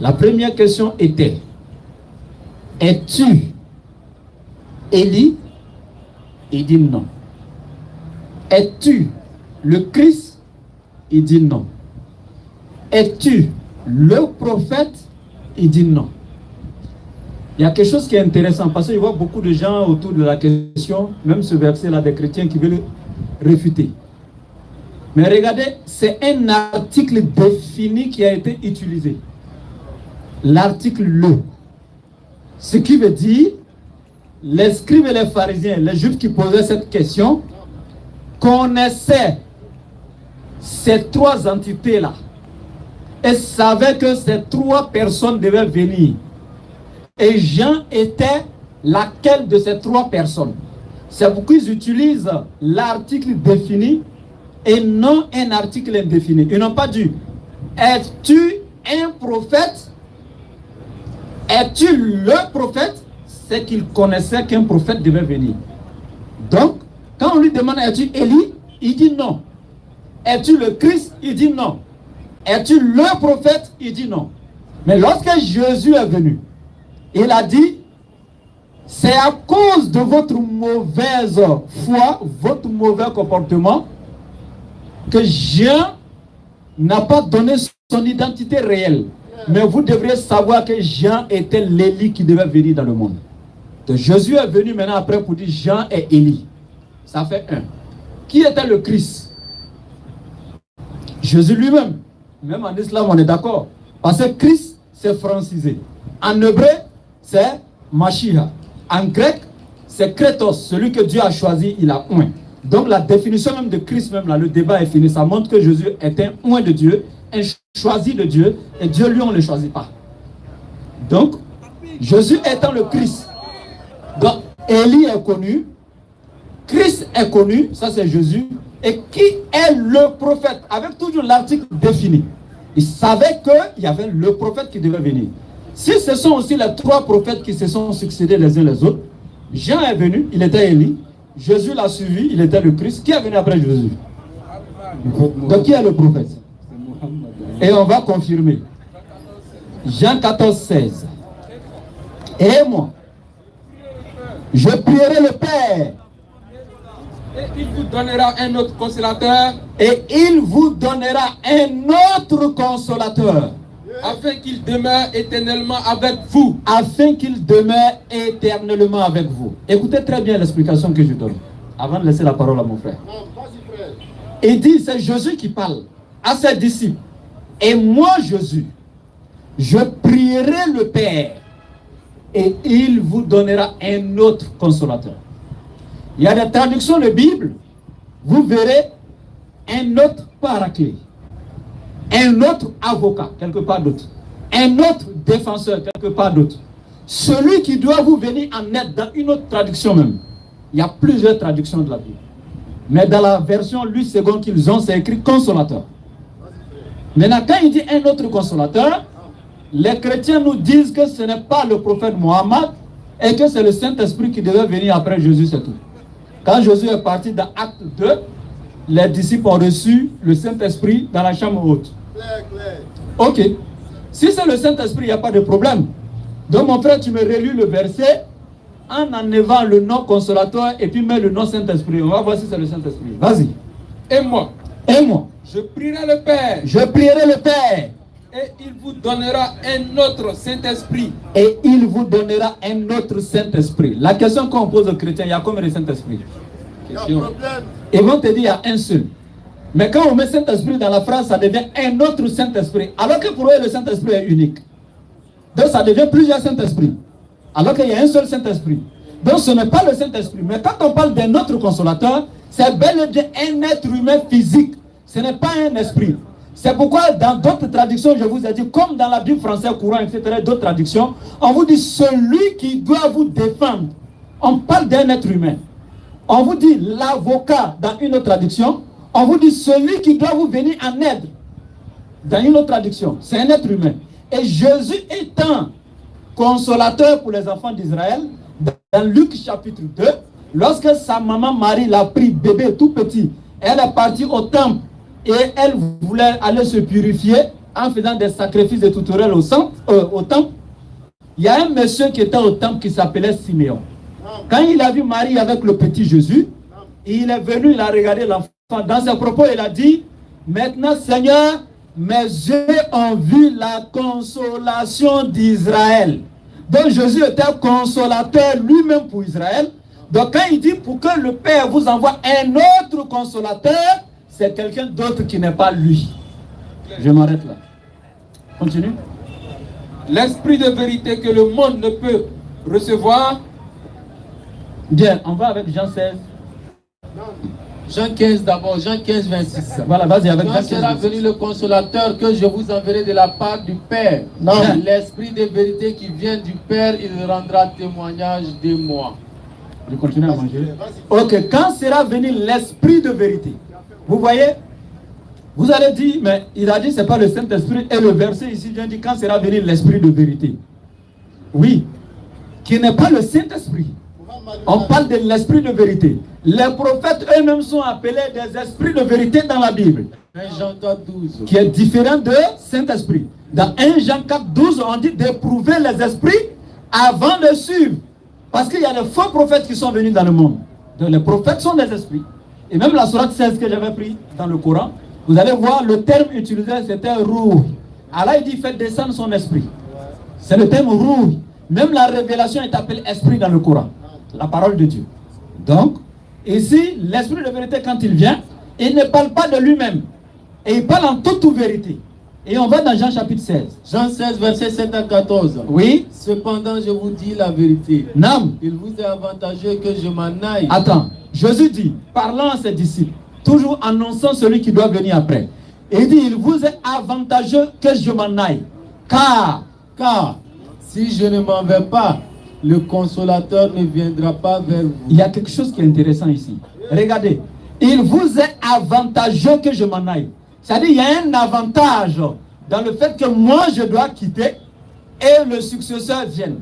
La première question était, es-tu Élie? Il dit non. Es-tu le Christ? Il dit non. Es-tu le prophète? Il dit non. Il y a quelque chose qui est intéressant parce que je vois beaucoup de gens autour de la question, même ce verset-là des chrétiens qui veulent réfuter. Mais regardez, c'est un article défini qui a été utilisé. L'article le. Ce qui veut dire, les scribes et les pharisiens, les juifs qui posaient cette question, connaissaient ces 3 entités-là et savaient que ces 3 personnes devaient venir. Et Jean était laquelle de ces 3 personnes? C'est pourquoi ils utilisent l'article défini et non un article indéfini. Ils n'ont pas dit, es-tu un prophète? Es-tu le prophète? C'est qu'ils connaissaient qu'un prophète devait venir. Donc, quand on lui demande, es-tu Élie? Il dit non. Es-tu le Christ? Il dit non. Es-tu le prophète? Il dit non. Mais lorsque Jésus est venu, il a dit, c'est à cause de votre mauvaise foi, votre mauvais comportement, que Jean n'a pas donné son identité réelle. Mais vous devriez savoir que Jean était l'Élie qui devait venir dans le monde. Donc Jésus est venu maintenant après pour dire Jean est Élie. Ça fait 1. Qui était le Christ? Jésus lui-même. Même en islam, on est d'accord. Parce que Christ, c'est francisé. En hébreu, c'est Mashiach. En grec, c'est Kretos, celui que Dieu a choisi, il a oint. Donc la définition même de Christ, même là, le débat est fini. Ça montre que Jésus est un oint de Dieu, un choisi de Dieu, et Dieu lui, on ne le choisit pas. Donc, Jésus étant le Christ. Donc, Élie est connu, Christ est connu, ça c'est Jésus. Et qui est le prophète? Avec toujours l'article défini. Il savait qu'il y avait le prophète qui devait venir. Si ce sont aussi les 3 prophètes qui se sont succédés les uns les autres, Jean est venu, il était Élie. Jésus l'a suivi, il était le Christ. Qui est venu après Jésus? Donc qui est le prophète? Et on va confirmer. Jean 14, 16. Et moi, je prierai le Père. Et il vous donnera un autre consolateur. Et il vous donnera un autre consolateur. Afin qu'il demeure éternellement avec vous. Afin qu'il demeure éternellement avec vous. Écoutez très bien l'explication que je donne. Avant de laisser la parole à mon frère. Il dit, c'est Jésus qui parle à ses disciples. Et moi, Jésus, je prierai le Père. Et il vous donnera un autre consolateur. Il y a des traductions de Bible. Vous verrez un autre paraclet. Un autre avocat, quelque part d'autre. Un autre défenseur, quelque part d'autre. Celui qui doit vous venir en aide dans une autre traduction même. Il y a plusieurs traductions de la Bible. Mais dans la version Luc II qu'ils ont, c'est écrit consolateur. Maintenant, quand il dit un autre consolateur, les chrétiens nous disent que ce n'est pas le prophète Mohammed et que c'est le Saint-Esprit qui devait venir après Jésus, c'est tout. Quand Jésus est parti dans Acte 2, les disciples ont reçu le Saint-Esprit dans la chambre haute. Ok. Si c'est le Saint-Esprit, il n'y a pas de problème. Donc mon frère, tu me relis le verset en enlevant le nom consolateur et puis mets le nom Saint-Esprit. On va voir si c'est le Saint-Esprit. Vas-y. Et moi, je prierai le Père. Je prierai le Père. Et il vous donnera un autre Saint-Esprit. Et il vous donnera un autre Saint-Esprit. La question qu'on pose aux chrétiens, il y a combien de Saint-Esprit? Ils vont te dire, il y a un seul. Mais quand on met Saint-Esprit dans la phrase, ça devient un autre Saint-Esprit. Alors que pour eux, le Saint-Esprit est unique. Donc ça devient plusieurs Saint-Esprits. Alors qu'il y a un seul Saint-Esprit. Donc ce n'est pas le Saint-Esprit. Mais quand on parle d'un autre consolateur, c'est bel et bien un être humain physique. Ce n'est pas un esprit. C'est pourquoi dans d'autres traductions, je vous ai dit, comme dans la Bible française courant, etc., d'autres traductions, on vous dit celui qui doit vous défendre. On parle d'un être humain. On vous dit l'avocat dans une autre traduction. On vous dit celui qui doit vous venir en aide. Dans une autre traduction, c'est un être humain. Et Jésus étant consolateur pour les enfants d'Israël, dans Luc chapitre 2, lorsque sa maman Marie l'a pris bébé tout petit, elle est partie au temple et elle voulait aller se purifier en faisant des sacrifices de tutoriel au temple. Il y a un monsieur qui était au temple qui s'appelait Siméon. Quand il a vu Marie avec le petit Jésus, il est venu, il a regardé l'enfant. Dans ses propos, il a dit, maintenant Seigneur, mes yeux ont vu la consolation d'Israël. Donc Jésus était consolateur lui-même pour Israël. Donc quand il dit pour que le Père vous envoie un autre consolateur, c'est quelqu'un d'autre qui n'est pas lui. Je m'arrête là. Continue. L'esprit de vérité que le monde ne peut recevoir. Bien, on va avec Jean 16. Jean 15 d'abord, Jean 15, 26. Voilà, vas-y avec Jean 15. Quand sera venu le consolateur que je vous enverrai de la part du Père, l'esprit de vérité qui vient du Père, il rendra témoignage de moi. Je continue à manger. Ok, quand sera venu l'esprit de vérité? Vous voyez? Vous allez dire, mais il a dit c'est pas le Saint-Esprit. Et le verset ici vient dire quand sera venu l'esprit de vérité? Oui, qui n'est pas le Saint-Esprit. On parle de l'esprit de vérité. Les prophètes eux-mêmes sont appelés des esprits de vérité dans la Bible. 1 Jean 4, 12. Qui est différent de Saint-Esprit. Dans 1 Jean 4, 12, on dit d'éprouver les esprits avant de suivre. Parce qu'il y a des faux prophètes qui sont venus dans le monde. Donc les prophètes sont des esprits. Et même la sourate 16 que j'avais pris dans le Coran, vous allez voir le terme utilisé, c'était Ruh. Allah il dit fait descendre son esprit. C'est le terme Ruh. Même la révélation est appelée esprit dans le Coran. La parole de Dieu. Donc, ici, l'esprit de vérité, quand il vient, il ne parle pas de lui-même. Et il parle en toute vérité. Et on va dans Jean chapitre 16. Jean 16, verset 7 à 14. Oui. Cependant, je vous dis la vérité. Nam. Il vous est avantageux que je m'en aille. Attends. Jésus dit, parlant à ses disciples, toujours annonçant celui qui doit venir après. Et il dit, il vous est avantageux que je m'en aille. Car, si je ne m'en vais pas, le consolateur ne viendra pas vers vous. Il y a quelque chose qui est intéressant ici. Regardez. Il vous est avantageux que je m'en aille. C'est-à-dire qu'il y a un avantage dans le fait que moi je dois quitter et le successeur vienne.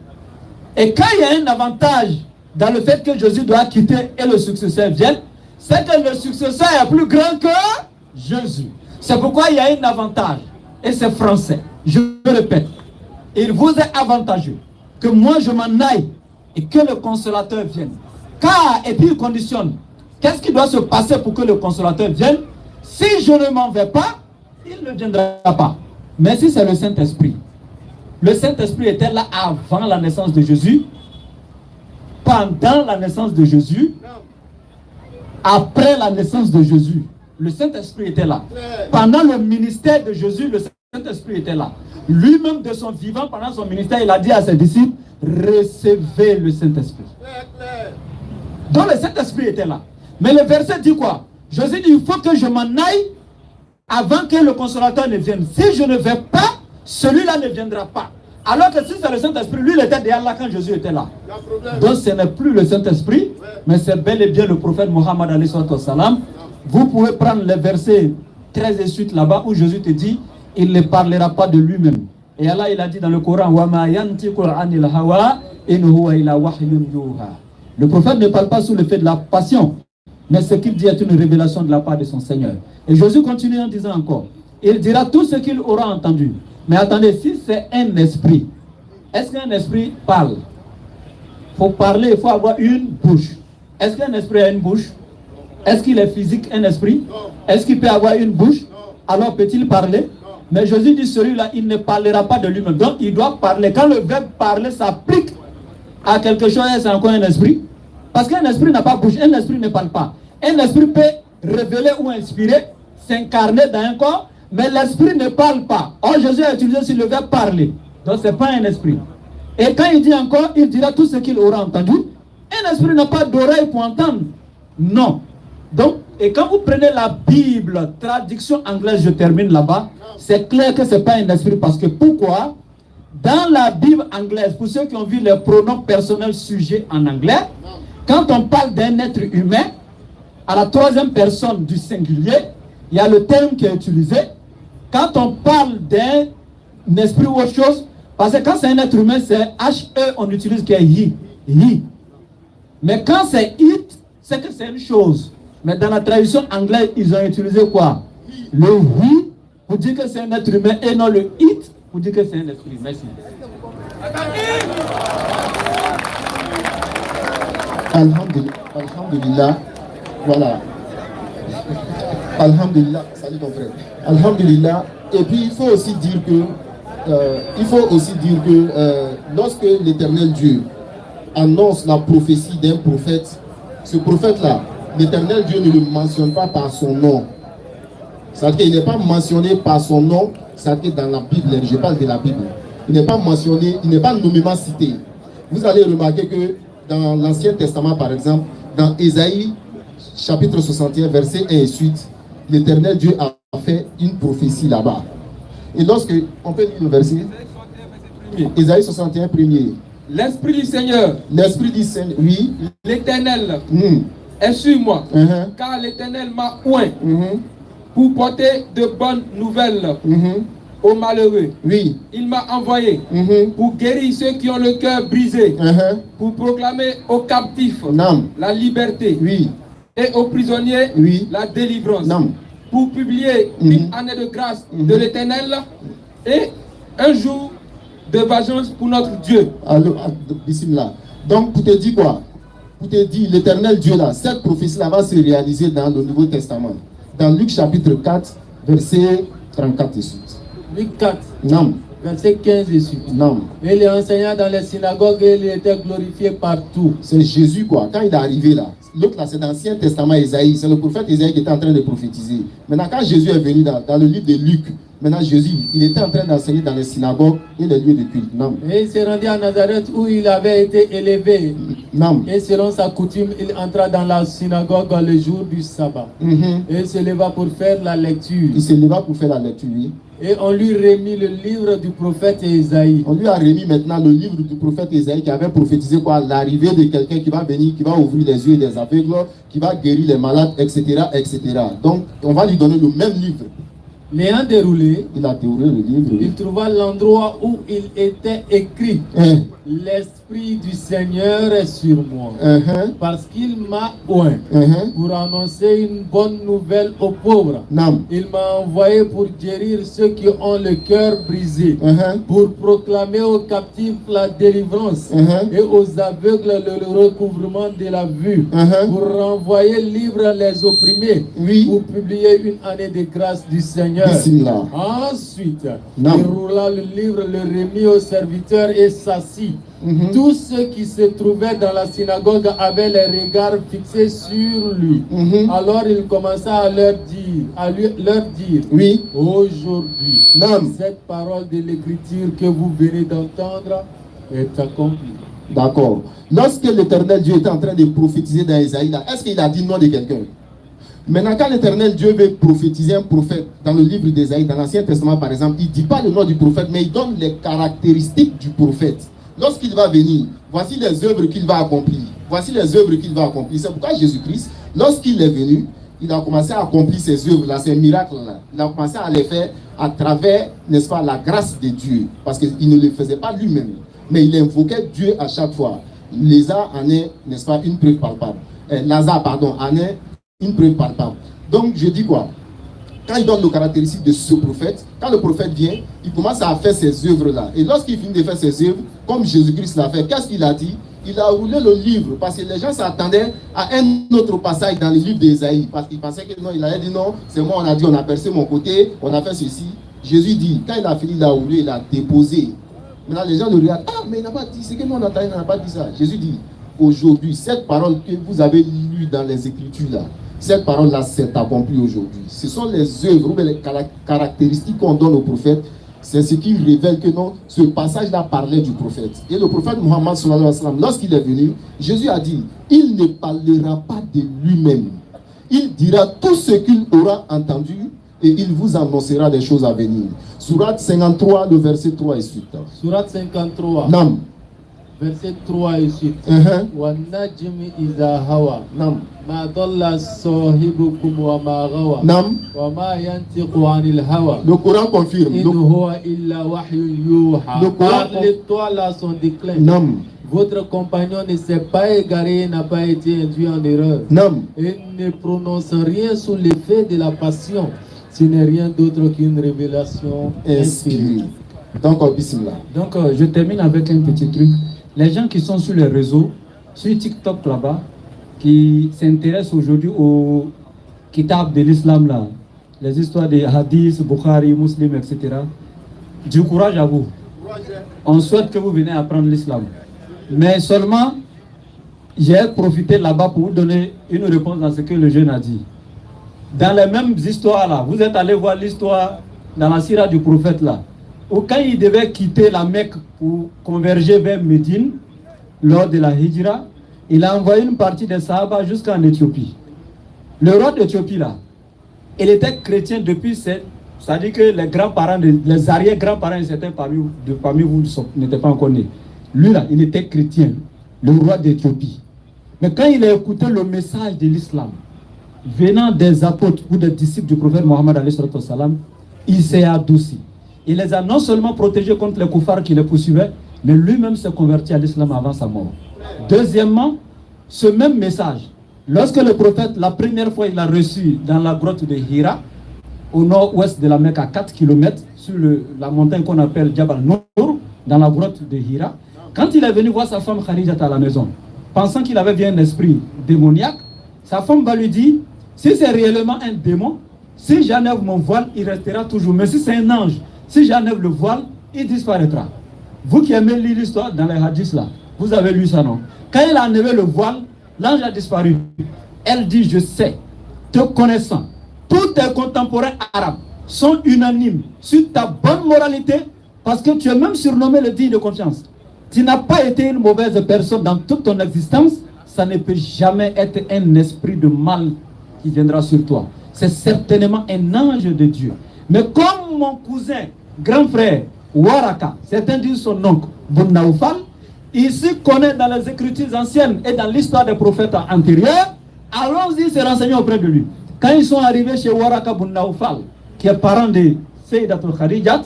Et quand il y a un avantage dans le fait que Jésus doit quitter et le successeur vienne, c'est que le successeur est plus grand que Jésus. C'est pourquoi il y a un avantage. Et c'est français. Je répète. Il vous est avantageux que moi je m'en aille et que le consolateur vienne. Car, et puis il conditionne, qu'est-ce qui doit se passer pour que le consolateur vienne? Si je ne m'en vais pas, il ne viendra pas. Mais si c'est le Saint-Esprit, le Saint-Esprit était là avant la naissance de Jésus, pendant la naissance de Jésus, après la naissance de Jésus, le Saint-Esprit était là. Pendant le ministère de Jésus, le Saint-Esprit était là. Lui-même de son vivant, pendant son ministère, il a dit à ses disciples, recevez le Saint-Esprit. Donc le Saint-Esprit était là. Mais le verset dit quoi? Jésus dit, il faut que je m'en aille avant que le consolateur ne vienne. Si je ne vais pas, celui-là ne viendra pas. Alors que si c'est le Saint-Esprit, lui il était déjà là quand Jésus était là. Donc ce n'est plus le Saint-Esprit, mais c'est bel et bien le prophète Mohammed alayhi salam. Vous pouvez prendre les versets 13 et suite là-bas où Jésus te dit, il ne parlera pas de lui-même. Et Allah il a dit dans le Coran, le prophète ne parle pas sous le fait de la passion, mais ce qu'il dit est une révélation de la part de son Seigneur. Et Jésus continue en disant encore, il dira tout ce qu'il aura entendu. Mais attendez, si c'est un esprit, est-ce qu'un esprit parle? Il faut parler, il faut avoir une bouche. Est-ce qu'un esprit a une bouche? Est-ce qu'il est physique, un esprit? Est-ce qu'il peut avoir une bouche? Alors peut-il parler? Mais Jésus dit, celui-là, il ne parlera pas de lui-même. Donc il doit parler. Quand le verbe parler s'applique à quelque chose, c'est encore un esprit. Parce qu'un esprit n'a pas bouche, un esprit ne parle pas. Un esprit peut révéler ou inspirer, s'incarner dans un corps, mais l'esprit ne parle pas. Or Jésus a utilisé sur le verbe parler. Donc ce n'est pas un esprit. Et quand il dit encore, il dira tout ce qu'il aura entendu. Un esprit n'a pas d'oreille pour entendre. Non. Donc, et quand vous prenez la Bible, traduction anglaise, je termine là-bas, c'est clair que ce n'est pas un esprit. Parce que pourquoi? Dans la Bible anglaise, pour ceux qui ont vu les pronoms personnels sujets en anglais, quand on parle d'un être humain, à la troisième personne du singulier, il y a le terme qui est utilisé. Quand on parle d'un esprit ou autre chose, parce que quand c'est un être humain, c'est H-E, on utilise qui est he. Mais quand c'est it, c'est que c'est une chose. Mais dans la traduction anglaise, ils ont utilisé quoi? Le he pour dire que c'est un être humain et non le it pour dire que c'est un esprit. Merci. Alhamdulillah. Voilà. Alhamdulillah. Salut ton frère. Alhamdulillah. Et puis il faut aussi dire que, lorsque l'Éternel Dieu annonce la prophétie d'un prophète, ce prophète-là, l'Éternel Dieu ne le mentionne pas par son nom. C'est-à-dire qu'il n'est pas mentionné par son nom, c'est-à-dire dans la Bible, je parle de la Bible. Il n'est pas mentionné, il n'est pas nommément cité. Vous allez remarquer que dans l'Ancien Testament, par exemple, dans Ésaïe, chapitre 61, verset 1 et suite, l'Éternel Dieu a fait une prophétie là-bas. Et lorsque, on peut lire le verset, Ésaïe 61, premier. L'Esprit du Seigneur, oui, l'Éternel est sur moi, car l'Éternel m'a oint pour porter de bonnes nouvelles aux malheureux. Oui. Il m'a envoyé pour guérir ceux qui ont le cœur brisé, pour proclamer aux captifs la liberté, et aux prisonniers la délivrance, pour publier une année de grâce de l'Éternel et un jour de vengeance pour notre Dieu. Alors, bismillah. Donc, pour te dire quoi? Pour te dire, l'Éternel Dieu là, cette prophétie-là va se réaliser dans le Nouveau Testament. Dans Luc chapitre 4, verset 34 et suite. Luc 4, Non. verset 15 et suite. Non. Et il enseignait dans les synagogues et il était glorifié partout. C'est Jésus quoi. Quand il est arrivé là, l'autre là c'est dans l'Ancien Testament Ésaïe. C'est le prophète Ésaïe qui était en train de prophétiser. Maintenant quand Jésus est venu dans le livre de Luc, maintenant Jésus, il était en train d'enseigner dans les synagogues et les lieux de culte. Non. Et il s'est rendu à Nazareth où il avait été élevé. Non. Et selon sa coutume, il entra dans la synagogue le jour du sabbat. Et il se leva pour faire la lecture. Il se leva pour faire la lecture, oui. Et on lui remit le livre du prophète Ésaïe. On lui a remis maintenant le livre du prophète Ésaïe qui avait prophétisé quoi? L'arrivée de quelqu'un qui va venir, qui va ouvrir les yeux des aveugles, qui va guérir les malades, etc., etc. Donc, on va lui donner le même livre. L'ayant déroulé, il a déroulé le livre. Il trouva l'endroit où il était écrit l'Esprit du Seigneur est sur moi, parce qu'il m'a oint pour annoncer une bonne nouvelle aux pauvres. Il m'a envoyé pour guérir ceux qui ont le cœur brisé, pour proclamer aux captifs la délivrance et aux aveugles le recouvrement de la vue, pour renvoyer libres les opprimés, pour publier une année de grâce du Seigneur. Ensuite, il roula le livre, le remit aux serviteurs et s'assit. Tous ceux qui se trouvaient dans la synagogue avaient les regards fixés sur lui. Alors il commença à leur dire, aujourd'hui, cette parole de l'écriture que vous venez d'entendre est accomplie. D'accord. Lorsque l'Éternel Dieu était en train de prophétiser dans Isaïe, est-ce qu'il a dit nom de quelqu'un? Maintenant, quand l'Éternel Dieu veut prophétiser un prophète dans le livre d'Ésaïe, dans l'Ancien Testament par exemple, il ne dit pas le nom du prophète, mais il donne les caractéristiques du prophète. Lorsqu'il va venir, voici les œuvres qu'il va accomplir. Voici les œuvres qu'il va accomplir. C'est pourquoi Jésus-Christ, lorsqu'il est venu, il a commencé à accomplir ces œuvres-là, ces miracles-là. Il a commencé à les faire à travers, n'est-ce pas, la grâce de Dieu. Parce qu'il ne les faisait pas lui-même, mais il invoquait Dieu à chaque fois. Lazare en est, n'est-ce pas, une preuve palpable. Lazare, pardon, en est une preuve palpable. Donc, je dis quoi? Quand il donne les caractéristiques de ce prophète, quand le prophète vient, il commence à faire ces œuvres-là. Et lorsqu'il finit de faire ces œuvres, comme Jésus-Christ l'a fait, qu'est-ce qu'il a dit? Il a roulé le livre, parce que les gens s'attendaient à un autre passage dans le livre d'Ésaïe, parce qu'ils pensaient que non, il allait dire non, c'est moi, on a dit, on a percé mon côté, on a fait ceci. Jésus dit, quand il a fini, il a roulé, il a déposé. Maintenant, les gens le regardent, ah, mais il n'a pas dit, c'est que nous on a il n'a pas dit ça. Jésus dit, aujourd'hui, cette parole que vous avez lue dans les Écritures là, cette parole-là s'est accomplie aujourd'hui. Ce sont les œuvres, les caractéristiques qu'on donne au prophète. C'est ce qui révèle que non, ce passage-là parlait du prophète. Et le prophète Mohammed, lorsqu'il est venu, Jésus a dit, il ne parlera pas de lui-même. Il dira tout ce qu'il aura entendu et il vous annoncera des choses à venir. Surat 53, le verset 3 et suite. Surat 53. Nam. Verset 3 et suite. Wa najmi iza hawa. Nam. Ma dalla sahibukum wa ma gawa. Nam. Wa ma yantiqu anil hawa. Le Coran confirme. In huwa illa wahyun yuha. Le Coran Parle-toi là son déclin. Nam. Votre compagnon ne s'est pas égaré, n'a pas été induit en erreur. Nam. Et ne prononce rien sous l'effet de la passion. Ce n'est rien d'autre qu'une révélation inspirée. Donc, bismillah. Donc, je termine avec un petit truc. Les gens qui sont sur les réseaux, sur TikTok là-bas, qui s'intéressent aujourd'hui au kitab de l'islam là, les histoires des hadiths, Bukhari, Muslim, etc. Du courage à vous. On souhaite que vous venez apprendre l'islam. Mais seulement, j'ai profité là-bas pour vous donner une réponse dans ce que le jeune a dit. Dans les mêmes histoires là, vous êtes allé voir l'histoire dans la sira du prophète là, où quand il devait quitter la Mecque pour converger vers Médine, lors de la Hijra, il a envoyé une partie des Sahaba jusqu'en Éthiopie. Le roi d'Éthiopie là, il était chrétien depuis c'est-à-dire que les grands-parents, les arrière-grands-parents, certains parmi vous n'étaient pas encore nés. Lui là, il était chrétien, le roi d'Éthiopie. Mais quand il a écouté le message de l'islam, venant des apôtres ou des disciples du prophète Mohammed, il s'est adouci. Il les a non seulement protégés contre les koufars qui les poursuivaient, mais lui-même s'est converti à l'islam avant sa mort. Deuxièmement, ce même message, lorsque le prophète, la première fois, il l'a reçu dans la grotte de Hira, au nord-ouest de la Mecque, à 4 km, sur la montagne qu'on appelle Jabal Nour, dans la grotte de Hira, quand il est venu voir sa femme Khadija à la maison, pensant qu'il avait bien un esprit démoniaque, sa femme va lui dire, si c'est réellement un démon, si j'enlève mon voile, il restera toujours. Mais si c'est un ange, si j'enlève le voile, il disparaîtra. Vous qui aimez lire l'histoire dans les hadiths là, vous avez lu ça, non? Quand il a enlevé le voile, l'ange a disparu. Elle dit, je sais, te connaissant, tous tes contemporains arabes sont unanimes sur ta bonne moralité, parce que tu es même surnommé le digne de confiance. Tu n'as pas été une mauvaise personne dans toute ton existence, ça ne peut jamais être un esprit de mal qui viendra sur toi. C'est certainement un ange de Dieu. Mais comme mon cousin, grand frère, Waraka, certains disent son oncle, Bunnaoufal, il se connaît dans les écritures anciennes et dans l'histoire des prophètes antérieurs, allons-y se renseigner auprès de lui. Quand ils sont arrivés chez Waraka Bunnaoufal, qui est parent de Sayyidatul Khadijat,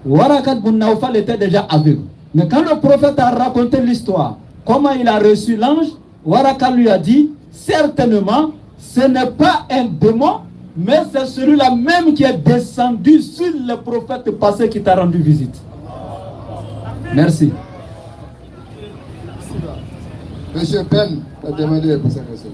Waraka Bunnaoufal était déjà aveugle. Mais quand le prophète a raconté l'histoire, comment il a reçu l'ange, Waraka lui a dit, certainement, ce n'est pas un démon, mais c'est celui-là même qui est descendu sur le prophète passé qui t'a rendu visite. Merci. Monsieur Ben a demandé pour sa question.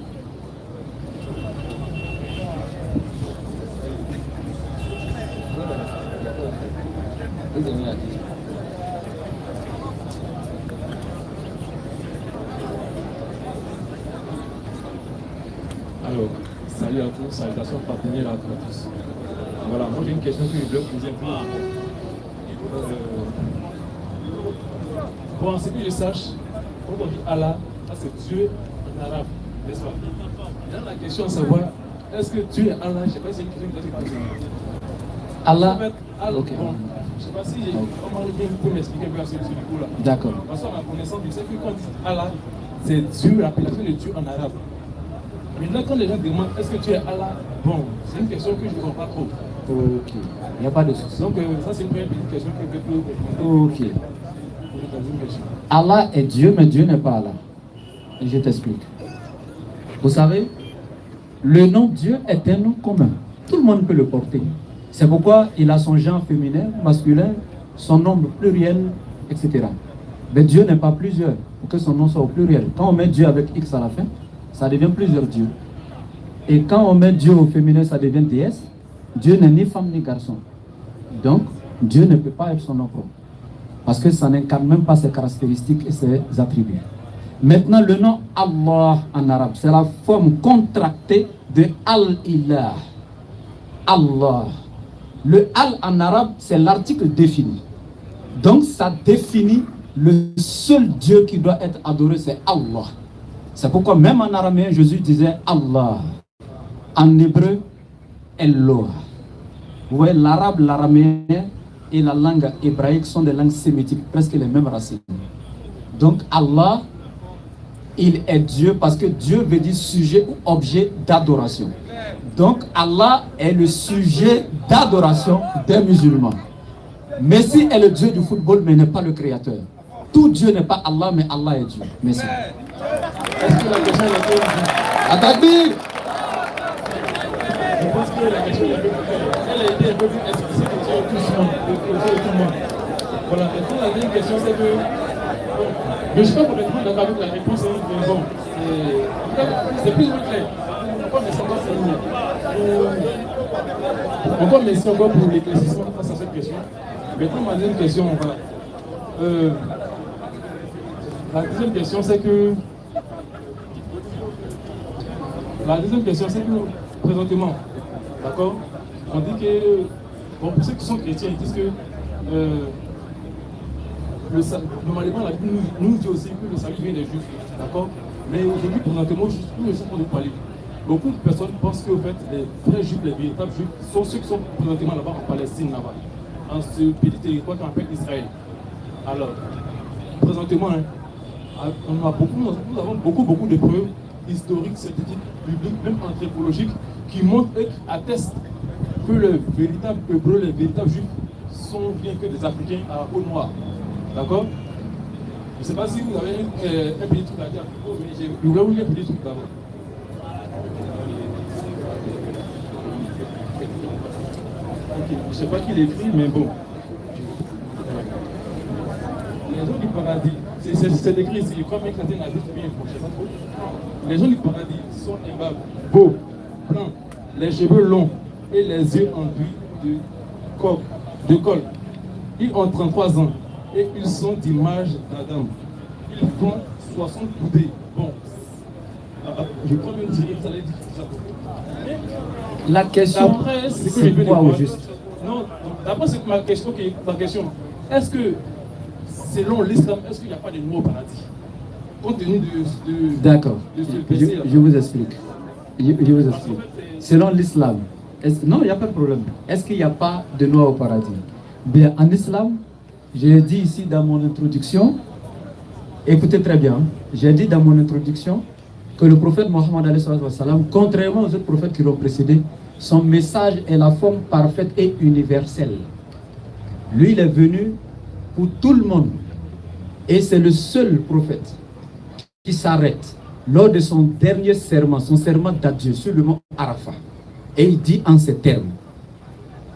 Alors, salut à tous, salutations partenaires à tous. Voilà, moi j'ai une question que je voulais poser un peu. Pour en ce que je sache, quand on dit Allah, c'est Dieu en arabe, n'est-ce pas? Dans la question à savoir, est-ce que Dieu est Allah? Je ne sais pas si c'est une question que tu as. Allah. En fait, Allah, Ok. bon, je ne sais pas si comment bien vous pouvez m'expliquer un peu à ce coup-là. D'accord. Parce qu'à ma connaissance, je sais que quand on dit Allah, c'est Dieu, l'appellation de Dieu en arabe. Maintenant, quand les gens demandent est-ce que tu es Allah, bon, c'est une question que je ne comprends pas trop. Ok. Il n'y a pas de souci. Donc, ça, c'est une première petite question que je peux comprendre. Ok. Allah est Dieu, mais Dieu n'est pas Allah. Et je t'explique. Vous savez, le nom Dieu est un nom commun. Tout le monde peut le porter. C'est pourquoi il a son genre féminin, masculin, son nombre pluriel, etc. Mais Dieu n'est pas plusieurs, pour que son nom soit au pluriel. Quand on met Dieu avec X à la fin, ça devient plusieurs dieux. Et quand on met Dieu au féminin, ça devient déesse. Dieu n'est ni femme ni garçon. Donc, Dieu ne peut pas être son nom propre. Parce que ça n'incarne même pas ses caractéristiques et ses attributs. Maintenant, le nom Allah en arabe, c'est la forme contractée de Al-Ilah. Allah. Le Al en arabe, c'est l'article défini. Donc, ça définit le seul Dieu qui doit être adoré, c'est Allah. C'est pourquoi même en araméen, Jésus disait Allah. En hébreu, Eloah. Vous voyez, l'arabe, l'araméen et la langue hébraïque sont des langues sémitiques, presque les mêmes racines. Donc Allah, il est Dieu parce que Dieu veut dire sujet ou objet d'adoration. Donc Allah est le sujet d'adoration des musulmans. Messi est le Dieu du football mais n'est pas le créateur. Tout Dieu n'est pas Allah mais Allah est Dieu. Merci. Est-ce que la question est un peu... Attaque. Je pense que la question est un peu plus claire. Elle a été un peu plus explicite aux tout le monde. Voilà, maintenant la deuxième question c'est que... Bon, je ne suis pas complètement d'accord avec la réponse, mais bon, c'est plus ou moins clair. Encore merci encore pour l'éclaircissement face à cette question. Maintenant ma deuxième question, voilà. La deuxième question c'est que... présentement, d'accord, on dit que, bon, pour ceux qui sont chrétiens, ils disent que normalement la Bible nous dit aussi que le salut vient des Juifs, d'accord, mais aujourd'hui, présentement, nous sommes en train de parler. Beaucoup de personnes pensent qu'en fait, les vrais Juifs, les véritables Juifs, sont ceux qui sont présentement là-bas en Palestine, là-bas, en ce petit territoire qu'on appelle Israël. Alors, présentement, hein, nous avons beaucoup de preuves historiques, scientifiques, bibliques, même anthropologiques, qui montrent et qui attestent que les véritables Hébreux, les véritables Juifs, sont bien que des Africains à peau noire. D'accord? Je ne sais pas si vous avez un petit truc à dire. Je voulais vous dire un petit truc d'abord. Ok, je ne sais pas qui l'écrit, mais bon. Les gens du paradis, c'est écrit ici, je crois bien que ça a juste bien, je ne sais pas trop. Les gens du paradis sont aimables, beaux, blancs, les cheveux longs et les yeux enduits de col. Ils ont 33 ans et ils sont d'image d'Adam. Ils font 60 coudées. Bon, je crois même dire que ça allait dire ça. La question, c'est quoi au juste? Non, d'après c'est ma question. Est-ce que, selon l'islam, est-ce qu'il n'y a pas de nouveau paradis? Compte tenu de D'accord, je vous explique. Je vous explique. Selon l'islam, non, il n'y a pas de problème. Est-ce qu'il n'y a pas de noix au paradis? Bien, en islam, j'ai dit ici dans mon introduction, écoutez très bien, j'ai dit dans mon introduction que le prophète Mohammed, contrairement aux autres prophètes qui l'ont précédé, son message est la forme parfaite et universelle. Lui, il est venu pour tout le monde. Et c'est le seul prophète qui s'arrête lors de son dernier serment, son serment d'adieu sur le mont Arafat. Et il dit en ces termes: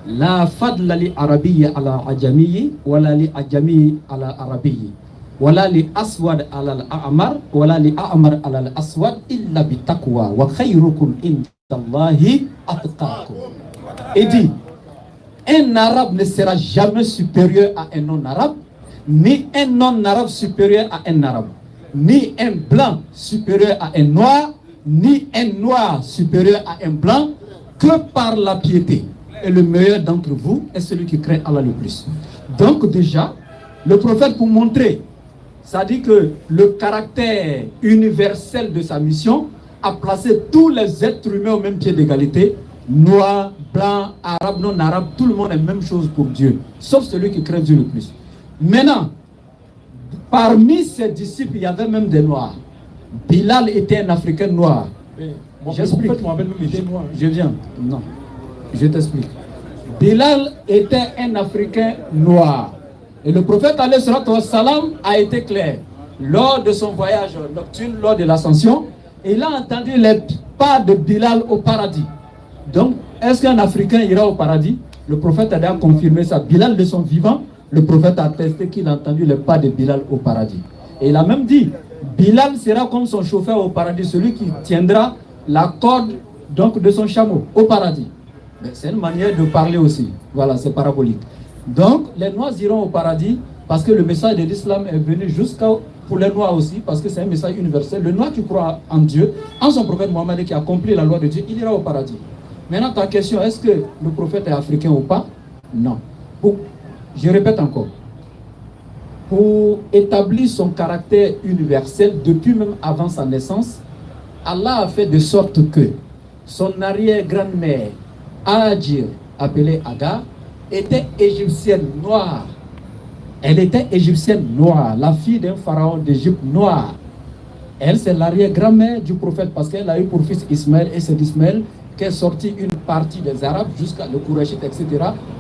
La fadla li arabiyya ala ajamiyyi, wala li ajamiyyi ala arabiyyi, wala li aswad ala al-a'mar, wala li a'mar ala al-aswad illa bi taqwa, wa khayrukum indallahi atqakum. Et dit: un arabe ne sera jamais supérieur à un non-arabe, ni un non-arabe supérieur à un arabe, ni un blanc supérieur à un noir, ni un noir supérieur à un blanc, que par la piété. Et le meilleur d'entre vous est celui qui craint Allah le plus. Donc déjà, le prophète, pour montrer, ça dit que le caractère universel de sa mission, a placé tous les êtres humains au même pied d'égalité. Noirs, blancs, arabes, non arabes, tout le monde est la même chose pour Dieu, sauf celui qui craint Dieu le plus. Maintenant, parmi ses disciples, il y avait même des noirs. Bilal était un Africain noir. J'explique. Je viens. Non, je t'explique. Bilal était un Africain noir. Et le prophète alayhi salam a été clair. Lors de son voyage nocturne, lors de l'ascension, il a entendu les pas de Bilal au paradis. Donc, est-ce qu'un Africain ira au paradis? Le prophète a confirmé ça. Bilal de son vivant, le prophète a attesté qu'il a entendu les pas de Bilal au paradis. Et il a même dit, Bilal sera comme son chauffeur au paradis, celui qui tiendra la corde donc, de son chameau au paradis. C'est une manière de parler aussi. Voilà, c'est parabolique. Donc, les Noirs iront au paradis parce que le message de l'islam est venu jusqu'à pour les Noirs aussi, parce que c'est un message universel. Le Noir qui croit en Dieu, en son prophète Mohammed qui a accompli la loi de Dieu, il ira au paradis. Maintenant, ta question, est-ce que le prophète est africain ou pas? Non. Je répète encore. Pour établir son caractère universel, depuis même avant sa naissance, Allah a fait de sorte que son arrière-grand-mère, Hajar, appelée Agar, était égyptienne noire. Elle était égyptienne noire, la fille d'un pharaon d'Égypte noire. Elle, c'est l'arrière-grand-mère du prophète parce qu'elle a eu pour fils Ismaël et c'est d'Ismaël qu'est sorti une partie des Arabes jusqu'à le Kourachites, etc.,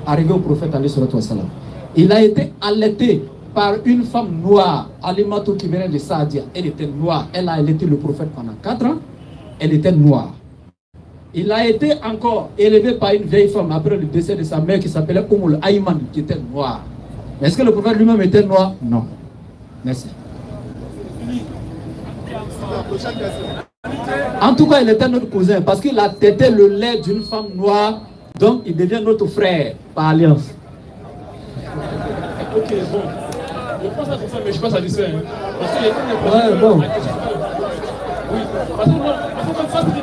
arrivé au prophète alayhi salam. Il a été allaité par une femme noire, Alimatou qui venait de Saadia. Elle était noire. Elle a allaité le prophète pendant 4 ans. Elle était noire. Il a été encore élevé par une vieille femme après le décès de sa mère qui s'appelait Oumoul Aïman, qui était noire. Est-ce que le prophète lui-même était noir? Non. Merci. En tout cas, il était notre cousin parce qu'il a tété le lait d'une femme noire, donc il devient notre frère par alliance. Ok, bon. Je pense à tout ça, mais je ne suis pas satisfait. Hein. Parce qu'il y a des problèmes. Ouais, bon. Oui, parce que moi, comme ça, c'est dit.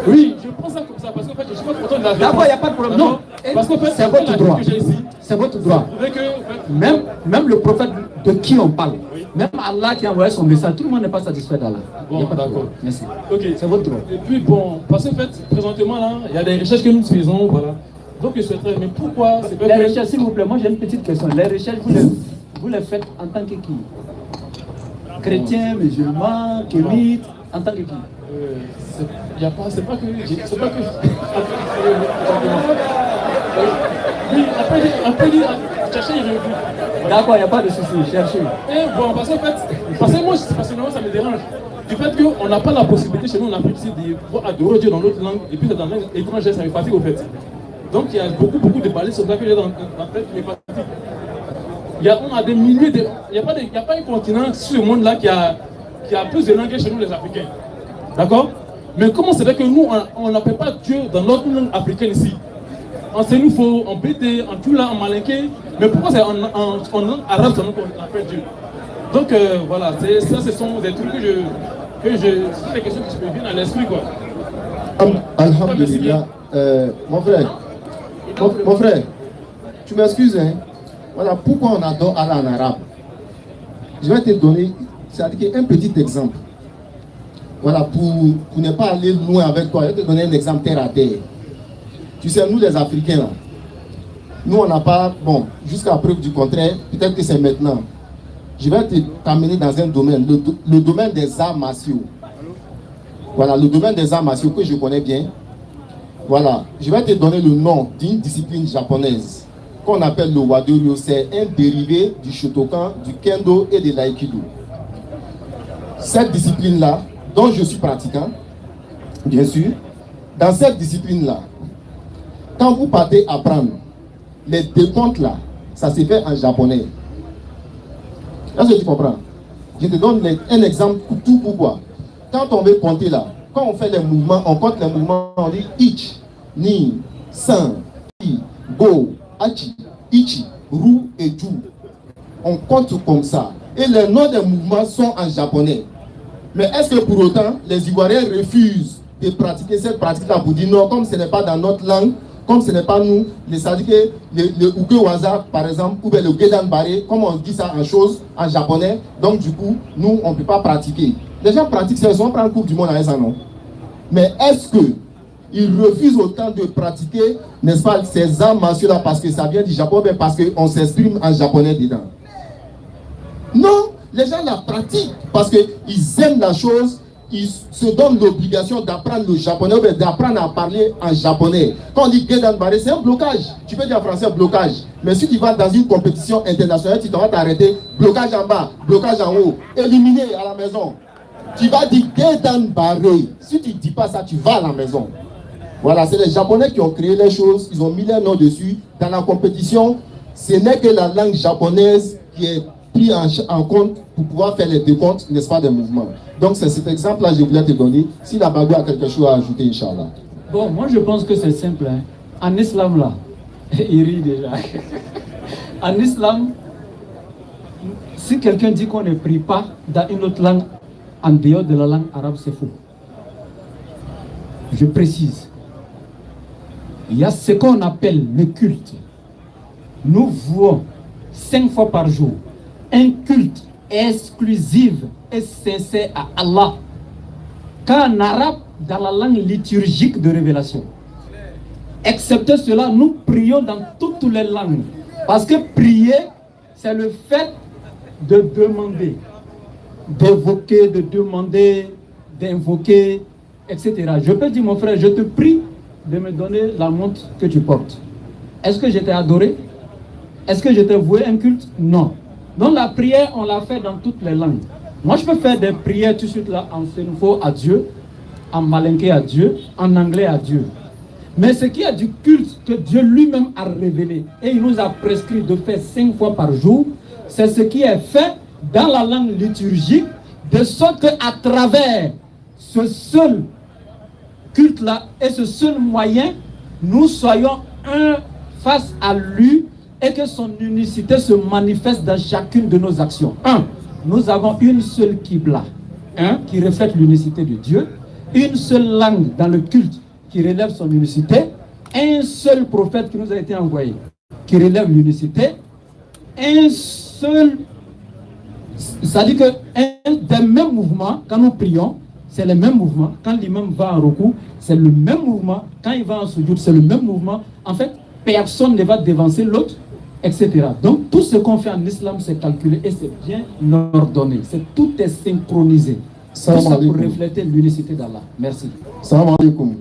Oui, je pense ça comme ça, parce qu'en fait, je ne suis pas content de la vie. D'abord, il n'y a pas de problème. Non, parce qu'en fait, c'est votre droit. C'est votre droit. Même le prophète de qui on parle, oui. Même Allah qui a envoyé son message, tout le monde n'est pas satisfait d'Allah. Bon, d'accord. Merci. Ok. C'est votre droit. Et puis, bon, parce qu'en fait, présentement, là, il y a des recherches que nous faisons, voilà. Donc, je souhaiterais, mais pourquoi c'est pas les recherches, s'il vous plaît, moi j'ai une petite question. Les recherches, vous les faites en tant que qui? Chrétien, musulman, kémite, en tant que qui? Il n'y a pas, c'est pas que. C'est pas que. Oui, après, chercher, il revient. D'accord, il n'y a pas de souci, cherchez. Et bon, parce qu'en fait, moi, personnellement, ça me dérange. Du fait qu'on n'a pas la possibilité chez nous en Afrique d'adorer Dieu dans notre langue, et puis dans la langue étrangère, ça me fatigue au fait. Donc il y a beaucoup de balais sur ça que j'ai dans la tête qui me fatigue. On a des milliers de. Il n'y a pas un continent sur le monde là qui a plus de langues chez nous les Africains. D'accord? Mais comment c'est vrai que nous, on n'appelle pas Dieu dans notre langue africaine ici? En Sénoufo, en Bété, en Tula, en Malinké. Mais pourquoi c'est en langue arabe qu'on appelle Dieu? Donc voilà, ça ce sont des trucs ce sont des questions qui me viennent à l'esprit quoi. Alhamdulillah. Mon frère, tu m'excuses, hein? Voilà pourquoi on adore Allah en arabe. Je vais te donner un petit exemple. Voilà, pour ne pas aller loin avec toi, je vais te donner un exemple terre à terre. Tu sais, nous les Africains, là, nous on n'a pas, bon, jusqu'à preuve du contraire, peut-être que c'est maintenant. Je vais t'amener dans un domaine, le domaine des arts martiaux. Voilà, le domaine des arts martiaux que je connais bien. Voilà, je vais te donner le nom d'une discipline japonaise qu'on appelle le Wado-ryu. C'est un dérivé du Shotokan, du Kendo et de l'Aïkido. Cette discipline-là, dont je suis pratiquant, bien sûr, dans cette discipline-là, quand vous partez apprendre les décomptes là, ça se fait en japonais. Est-ce que tu comprends? Je te donne un exemple tout pourquoi. Quand on veut compter là, quand on fait les mouvements, on compte les mouvements, on dit ich, ni, san, i, go, achi, ichi, ru et ju. On compte comme ça. Et les noms des mouvements sont en japonais. Mais est-ce que pour autant, les Ivoiriens refusent de pratiquer cette pratique-là pour dire non, comme ce n'est pas dans notre langue, comme ce n'est pas nous, les sadiques, le Ukewaza, par exemple, ou bien le Gedan Bare, comme on dit ça en japonais, donc du coup, nous, on ne peut pas pratiquer. Les gens pratiquent ça, ils vont prendre le Coupe du Monde avec ça, non? Mais est-ce qu'ils refusent autant de pratiquer, n'est-ce pas, ces arts martiaux-là parce que ça vient du Japon, mais parce qu'on s'exprime en japonais dedans? Non, les gens la pratiquent parce qu'ils aiment la chose, ils se donnent l'obligation d'apprendre le japonais ou d'apprendre à parler en japonais. Quand on dit Gedan Barré, c'est un blocage. Tu peux dire en français blocage. Mais si tu vas dans une compétition internationale, tu dois t'arrêter. Blocage en bas, blocage en haut, éliminé à la maison. Tu vas dire Gedan Barré. Si tu ne dis pas ça, tu vas à la maison. Voilà, c'est les Japonais qui ont créé les choses, ils ont mis leur nom dessus. Dans la compétition, ce n'est que la langue japonaise qui est pris en compte pour pouvoir faire les décomptes, n'est-ce pas, des mouvements. Donc c'est cet exemple-là que je voulais te donner. Si la Bagou a quelque chose à ajouter, Inch'Allah. Bon, moi je pense que c'est simple. Hein. En islam là, il rit déjà. En islam, si quelqu'un dit qu'on ne prie pas dans une autre langue, en dehors de la langue arabe, c'est faux. Je précise. Il y a ce qu'on appelle le culte. Nous vouons 5 fois par jour un culte exclusif et sincère à Allah, qu'en arabe, dans la langue liturgique de révélation. Excepté cela, nous prions dans toutes les langues. Parce que prier, c'est le fait de demander, d'évoquer, de demander, d'invoquer, etc. Je peux dire, mon frère, je te prie de me donner la montre que tu portes. Est-ce que je t'ai adoré? Est-ce que je t'ai voué un culte? Non. Donc la prière, on la fait dans toutes les langues. Moi, je peux faire des prières tout de suite là, en sénifo à Dieu, en malinké à Dieu, en anglais à Dieu. Mais ce qui est du culte que Dieu lui-même a révélé, et il nous a prescrit de faire 5 fois par jour, c'est ce qui est fait dans la langue liturgique, de sorte qu'à travers ce seul culte-là et ce seul moyen, nous soyons un face à lui et que son unicité se manifeste dans chacune de nos actions. 1. Nous avons une seule Qibla, qui reflète l'unicité de Dieu, une seule langue dans le culte qui relève son unicité, un seul prophète qui nous a été envoyé, qui relève l'unicité, un seul... C'est-à-dire que des mêmes mouvements, quand nous prions, c'est le même mouvement. Quand l'imam va en recours, c'est le même mouvement. Quand il va en soujoud, c'est le même mouvement. En fait, personne ne va devancer l'autre, etc. Donc, tout ce qu'on fait en islam, c'est calculé et c'est bien ordonné. Tout est synchronisé. Tout ça pour refléter l'unicité d'Allah. Merci. Salam alaikum.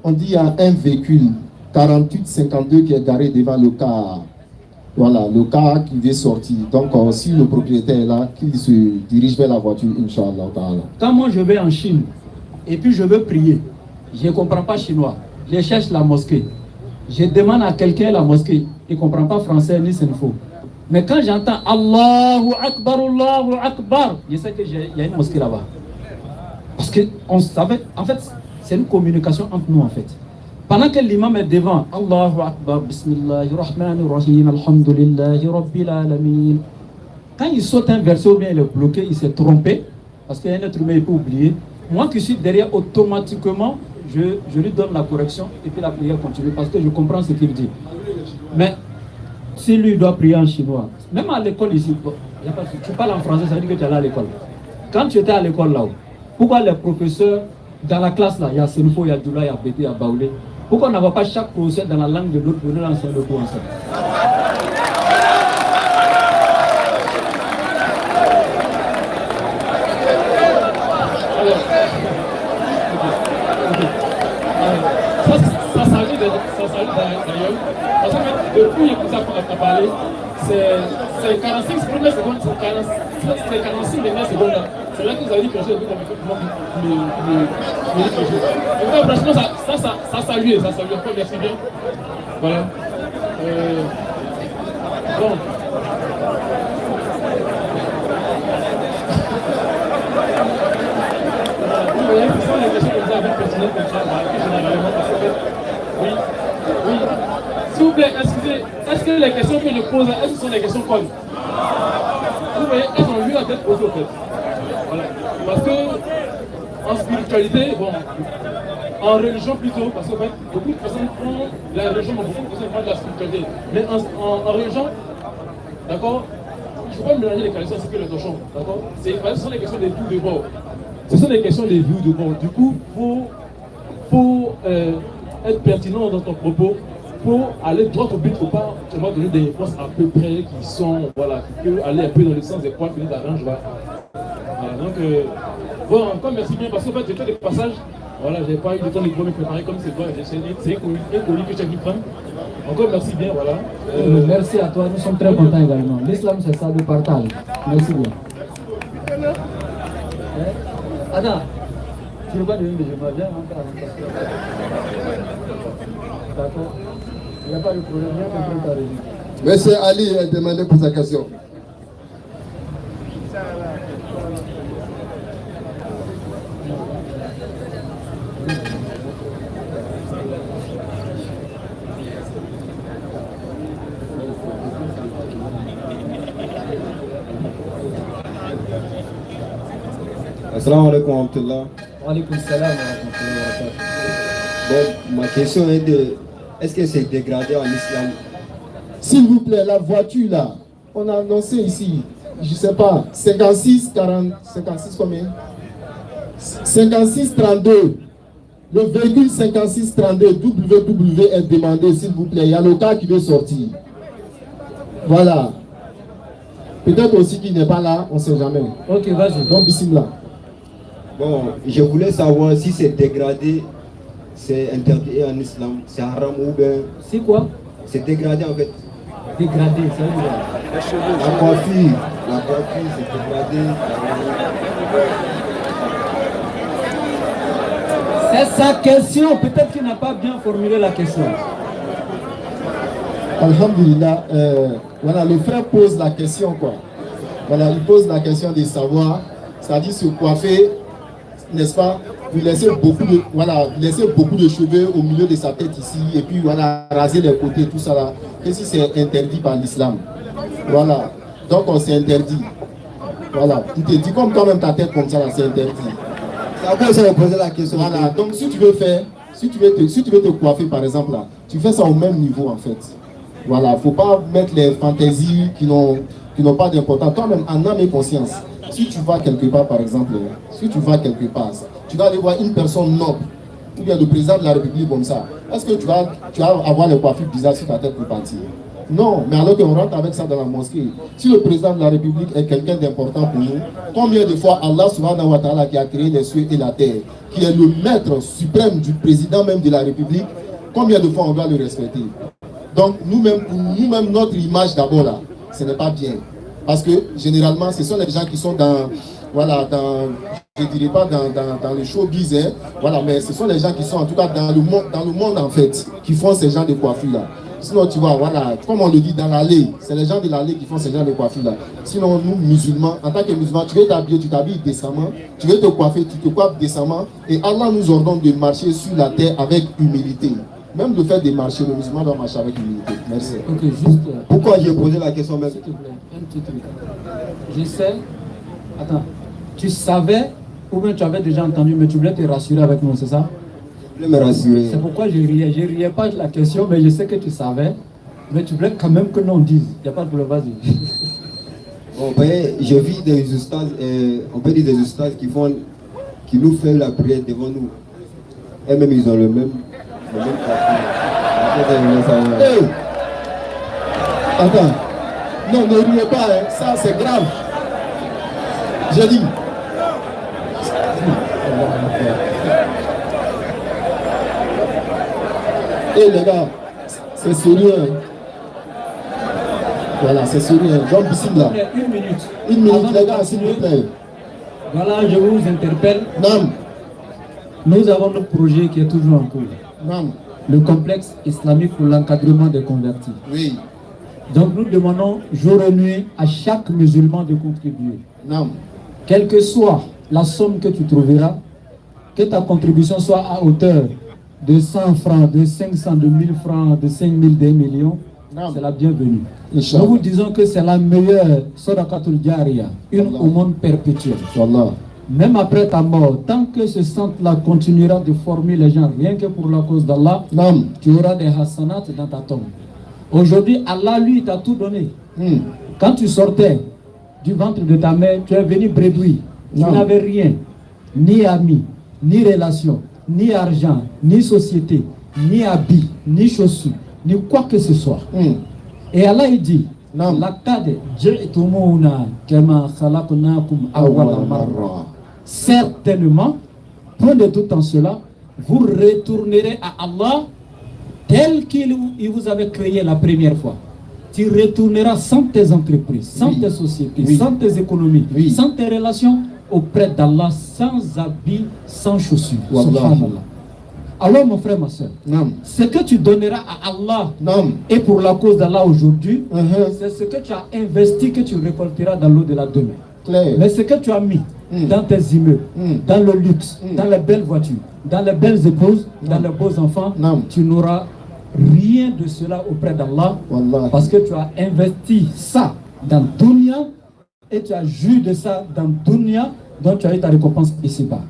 On dit qu'il y a un véhicule 4852 qui est garé devant le car. Voilà, le car qui vient sortir. Donc, si le propriétaire est là, qu'il se dirige vers la voiture, Inch'Allah. Quand moi je vais en Chine et puis je veux prier, je ne comprends pas chinois. Je cherche la mosquée. Je demande à quelqu'un la mosquée. Il ne comprend pas français ni sénifo. Mais quand j'entends Allahu Akbar, je sais qu'il y a une mosquée là-bas. Parce qu'on savait, en fait, c'est une communication entre nous en fait. Pendant que l'imam est devant, Allahu Akbar, Bismillahirrahmanirrahim, Alhamdulillahi Rabbil Alamin. Quand il saute un verset ou bien il est bloqué, il s'est trompé, parce qu'il y a un être humain, il peut oublier. Moi qui suis derrière, automatiquement, je lui donne la correction et puis la prière continue, parce que je comprends ce qu'il dit. Mais si lui doit prier en chinois, même à l'école ici, tu parles en français, ça veut dire que tu es allé à l'école. Quand tu étais à l'école là-haut, pourquoi les professeurs, dans la classe là, il y a Senfo, il y a Doula, il y a Bété, il y a Baoulé, pourquoi on n'a pas chaque professeur dans la langue de l'autre pour nous enseigner le cours ensemble? Ça s'agit d'ailleurs, parce que depuis que ça a parlé, c'est 45 premières secondes, c'est 46 dernières secondes. C'est là que vous avez dit quelque chose de comme franchement, ça salue encore, merci bien. Voilà. Bon. Vous voyez, ce sont les questions que vous avez personnelles comme ça, généralement, parce que, oui. S'il vous plaît, excusez, est-ce que les questions que je pose, est-ce que ce sont des questions connes? Vous voyez, elles ont lieu à être posées au fait. Voilà. Parce que, en spiritualité, bon, en religion plutôt, parce qu'en fait, beaucoup de personnes font la religion, mais beaucoup de personnes font de la spiritualité. Mais en religion, d'accord, il ne faut pas mélanger les questions, c'est que le torchon, d'accord? Ce sont des questions de tout de bord. Ce sont des questions de vie ou de mort. Du coup, faut être pertinent dans ton propos, pour aller droit au but. Il ne faut pas seulement donner des réponses à peu près qui sont, voilà, qui peuvent aller un peu dans le sens des points que nous arrange. Voilà. Donc, bon, encore merci bien, parce qu'en fait, j'ai fait des passages. Voilà, j'ai pas eu le temps de me préparer comme c'est vrai. C'est un colis que j'ai dû prendre. Encore merci bien, voilà. Merci à toi, nous sommes très contents également. L'islam, c'est ça, de partage. Merci bien. Attends, tu ne veux pas devenir musulman, viens encore. D'accord. Il n'y a pas de problème, viens comprendre ta religion. Monsieur Ali a demandé pour sa question. Assalamu alaikum wa rahmatullah. Wa alaikum salam wa rahmatullahi wa barakatuh. Bon, ma question est de, est-ce que c'est dégradé en islam? S'il vous plaît, la voiture là, on a annoncé ici, je sais pas, 56 combien? 56 32. Le véhicule 56 32 WW est demandé, s'il vous plaît. Il y a le cas qui veut sortir. Voilà. Peut-être aussi qu'il n'est pas là, on ne sait jamais. Ok, vas-y. Donc, bismillah. Bon, je voulais savoir si c'est dégradé, c'est interdit en islam, c'est haram ou bien... C'est quoi? C'est dégradé en fait. Dégradé, ça veut dire... La coiffure, c'est dégradé. C'est sa question, peut-être qu'il n'a pas bien formulé la question. Alhamdulillah, voilà, le frère pose la question quoi. Voilà, il pose la question de savoir, c'est-à-dire se coiffer, n'est-ce pas, vous laissez beaucoup de cheveux au milieu de sa tête ici, et puis voilà, raser les côtés, tout ça là. Et si c'est interdit par l'islam? Voilà, donc on s'est interdit. Voilà, tu te dis comme quand même ta tête comme ça là, c'est interdit. C'est à quoi ça va poser la question? Voilà, donc si tu veux faire, si tu veux te coiffer par exemple là, tu fais ça au même niveau en fait. Voilà, faut pas mettre les fantaisies qui n'ont pas d'importance. Toi-même, en âme et conscience, si tu vas quelque part, par exemple, tu vas aller voir une personne noble, ou bien le président de la République comme ça. Est-ce que tu vas avoir les coiffures bizarres sur ta tête pour partir? Non, mais alors qu'on rentre avec ça dans la mosquée. Si le président de la République est quelqu'un d'important pour nous, combien de fois Allah subhanahu wa ta'ala qui a créé les cieux et la terre, qui est le maître suprême du président même de la République, combien de fois on doit le respecter? Donc nous-mêmes, notre image d'abord là, ce n'est pas bien. Parce que généralement, ce sont les gens qui sont je dirais pas dans le showbiz, hein, voilà, mais ce sont les gens qui sont en tout cas dans le monde en fait, qui font ces genres de coiffures là. Sinon, tu vois, voilà, comme on le dit dans l'allée, c'est les gens de l'allée qui font ces genres de coiffures là. Sinon, nous, musulmans, en tant que musulmans, tu veux t'habiller, tu t'habilles décemment, tu veux te coiffer, tu te coiffes décemment, et Allah nous ordonne de marcher sur la terre avec humilité. Même le fait de marcher, le musulman doit marcher avec humilité. Merci. Ok, juste... Pourquoi j'ai posé la question même? S'il te plaît, un petit truc. Je sais... Attends. Tu savais, ou bien tu avais déjà entendu, mais tu voulais te rassurer avec nous, c'est ça? Je voulais me rassurer. C'est pourquoi je riais. Je riais pas de la question, mais je sais que tu savais. Mais tu voulais quand même que l'on dise. Il n'y a pas de problème, vas-y. Bon, ben, je vis des ustaz, on peut dire des ustaz qui nous font la prière devant nous. Et même ils ont le même Hey! Attends. Non, ne riez pas, hein. Ça c'est grave. J'ai dit. Et les gars, c'est sérieux. Voilà, c'est sérieux. Donc, bismillah. Une minute, les gars, s'il vous plaît. Voilà, je vous interpelle. Non. Nous avons notre projet qui est toujours en cours. Non. Le complexe islamique pour l'encadrement des convertis. Oui. Donc nous demandons jour et nuit à chaque musulman de contribuer. Non. Quelle que soit la somme que tu trouveras, que ta contribution soit à hauteur de 100 francs, de 500, de 1000 francs, de 5000, de 1 million, c'est la bienvenue. Nous vous disons que c'est la meilleure Sadaqatul Jariya, une aumône perpétuelle. Même après ta mort, tant que ce centre-là continuera de former les gens, rien que pour la cause d'Allah, tu auras des hasanats dans ta tombe. Aujourd'hui, Allah, lui, t'a tout donné. Quand tu sortais du ventre de ta mère, tu es venu bredouille. Tu n'avais rien. ni amis, ni relations, ni argent, ni société, ni habits, ni chaussures, ni quoi que ce soit. Et Allah il dit, certainement, prenez tout en cela, vous retournerez à Allah tel qu'il vous avait créé la première fois. Tu retourneras sans tes entreprises, sans tes sociétés, sans tes économies, sans tes relations auprès d'Allah, sans habits, sans chaussures. Subhanallah. Alors mon frère, ma soeur, ce que tu donneras à Allah et pour la cause d'Allah aujourd'hui, c'est ce que tu as investi que tu récolteras dans l'au-delà demain. Mais ce que tu as mis dans tes immeubles, dans le luxe, dans les belles voitures, dans les belles épouses, dans les beaux enfants, tu n'auras rien de cela auprès d'Allah parce que tu as investi ça dans Dunya et tu as joui de ça dans Dunya, donc tu as eu ta récompense ici-bas.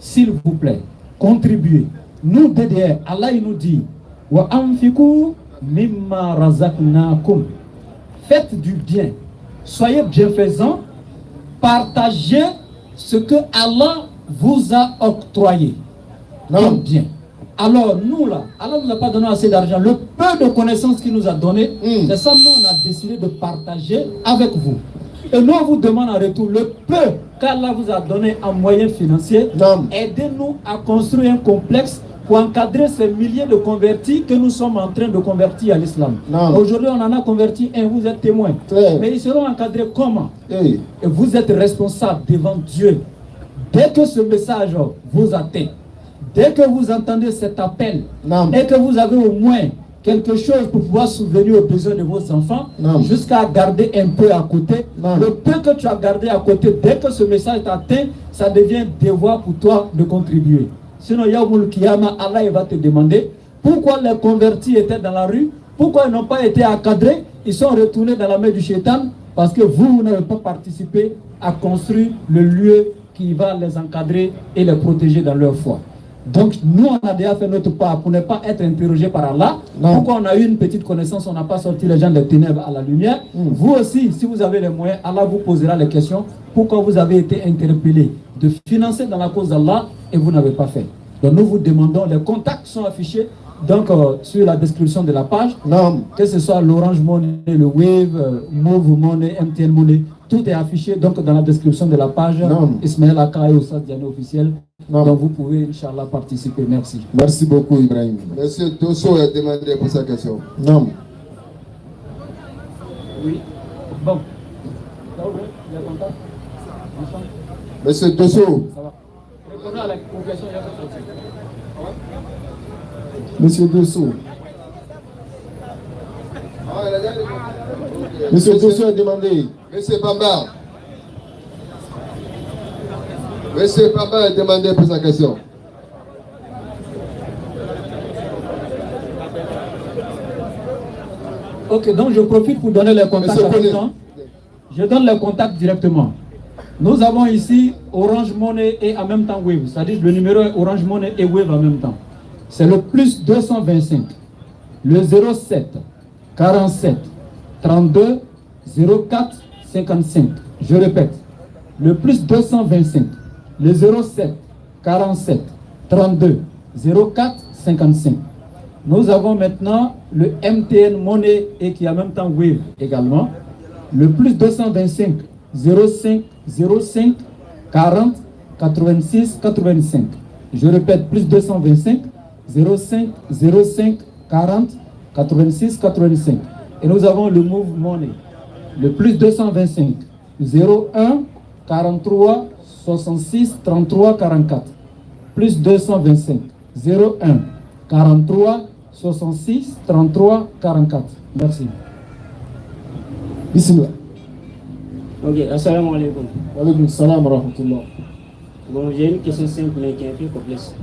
S'il vous plaît, contribuez. Nous, DDR, Allah il nous dit wa anfiqu mimma razaqnakum. Faites du bien, soyez bienfaisants, partagez ce que Allah vous a octroyé. Comme bien. Alors nous là, Allah ne nous a pas donné assez d'argent. Le peu de connaissances qu'il nous a donné, c'est ça, nous on a décidé de partager avec vous. Et nous on vous demande en retour le peu qu'Allah vous a donné en moyens financiers. Aidez-nous à construire un complexe pour encadrer ces milliers de convertis que nous sommes en train de convertir à l'islam. Aujourd'hui on en a converti un, vous êtes témoin. Mais ils seront encadrés comment? Et vous êtes responsable devant Dieu. Dès que ce message vous atteint, dès que vous entendez cet appel et que vous avez au moins quelque chose pour pouvoir subvenir aux besoins de vos enfants, jusqu'à garder un peu à côté, le peu que tu as gardé à côté, dès que ce message t'atteint, ça devient devoir pour toi de contribuer. Sinon, Yaoumul Kiyama, Allah il va te demander pourquoi les convertis étaient dans la rue, pourquoi ils n'ont pas été encadrés, ils sont retournés dans la main du shaitan, parce que vous n'avez pas participé à construire le lieu qui va les encadrer et les protéger dans leur foi. Donc nous on a déjà fait notre part pour ne pas être interrogé par Allah. Pourquoi on a eu une petite connaissance, on n'a pas sorti les gens des ténèbres à la lumière. Vous aussi, si vous avez les moyens, Allah vous posera les questions. Pourquoi vous avez été interpellé de financer dans la cause d'Allah et vous n'avez pas fait? Donc nous vous demandons, les contacts sont affichés donc sur la description de la page. Que ce soit l'Orange Money, le Wave, Move Money, MTN Money, tout est affiché donc dans la description de la page. Ismaël Akaï au Stade Diané officiel. Donc vous pouvez, Inch'Allah, participer. Merci. Merci beaucoup, Ibrahim. Monsieur Dosso a demandé pour sa question. Oui. Bon. Monsieur Dosso. Monsieur Dosso. Monsieur Dosso a demandé. Monsieur Bamba. Monsieur Bamba a demandé pour sa question. Ok, donc je profite pour donner les contacts directement. Je donne les contacts directement. Nous avons ici Orange Money et en même temps Wave. C'est-à-dire le numéro est Orange Money et Wave en même temps. C'est le plus 225, le 07 47 32 04 55. Je répète, le plus 225, le 07 47 32 04 55. Nous avons maintenant le MTN Money et qui est en même temps Wave également. Le plus 225 05 05 40 86 85. Je répète, plus 225 05 05 40 86 85. Et nous avons le Move Money. Le plus 225 01 43 66 33 44. Plus 225 01 43 66 33 44. Merci. Bismillah. Ok, assalamu alaikum. Wa alaikum salam wa rahmatullah. Bon, j'ai une question simple mais qui est un peu complexe.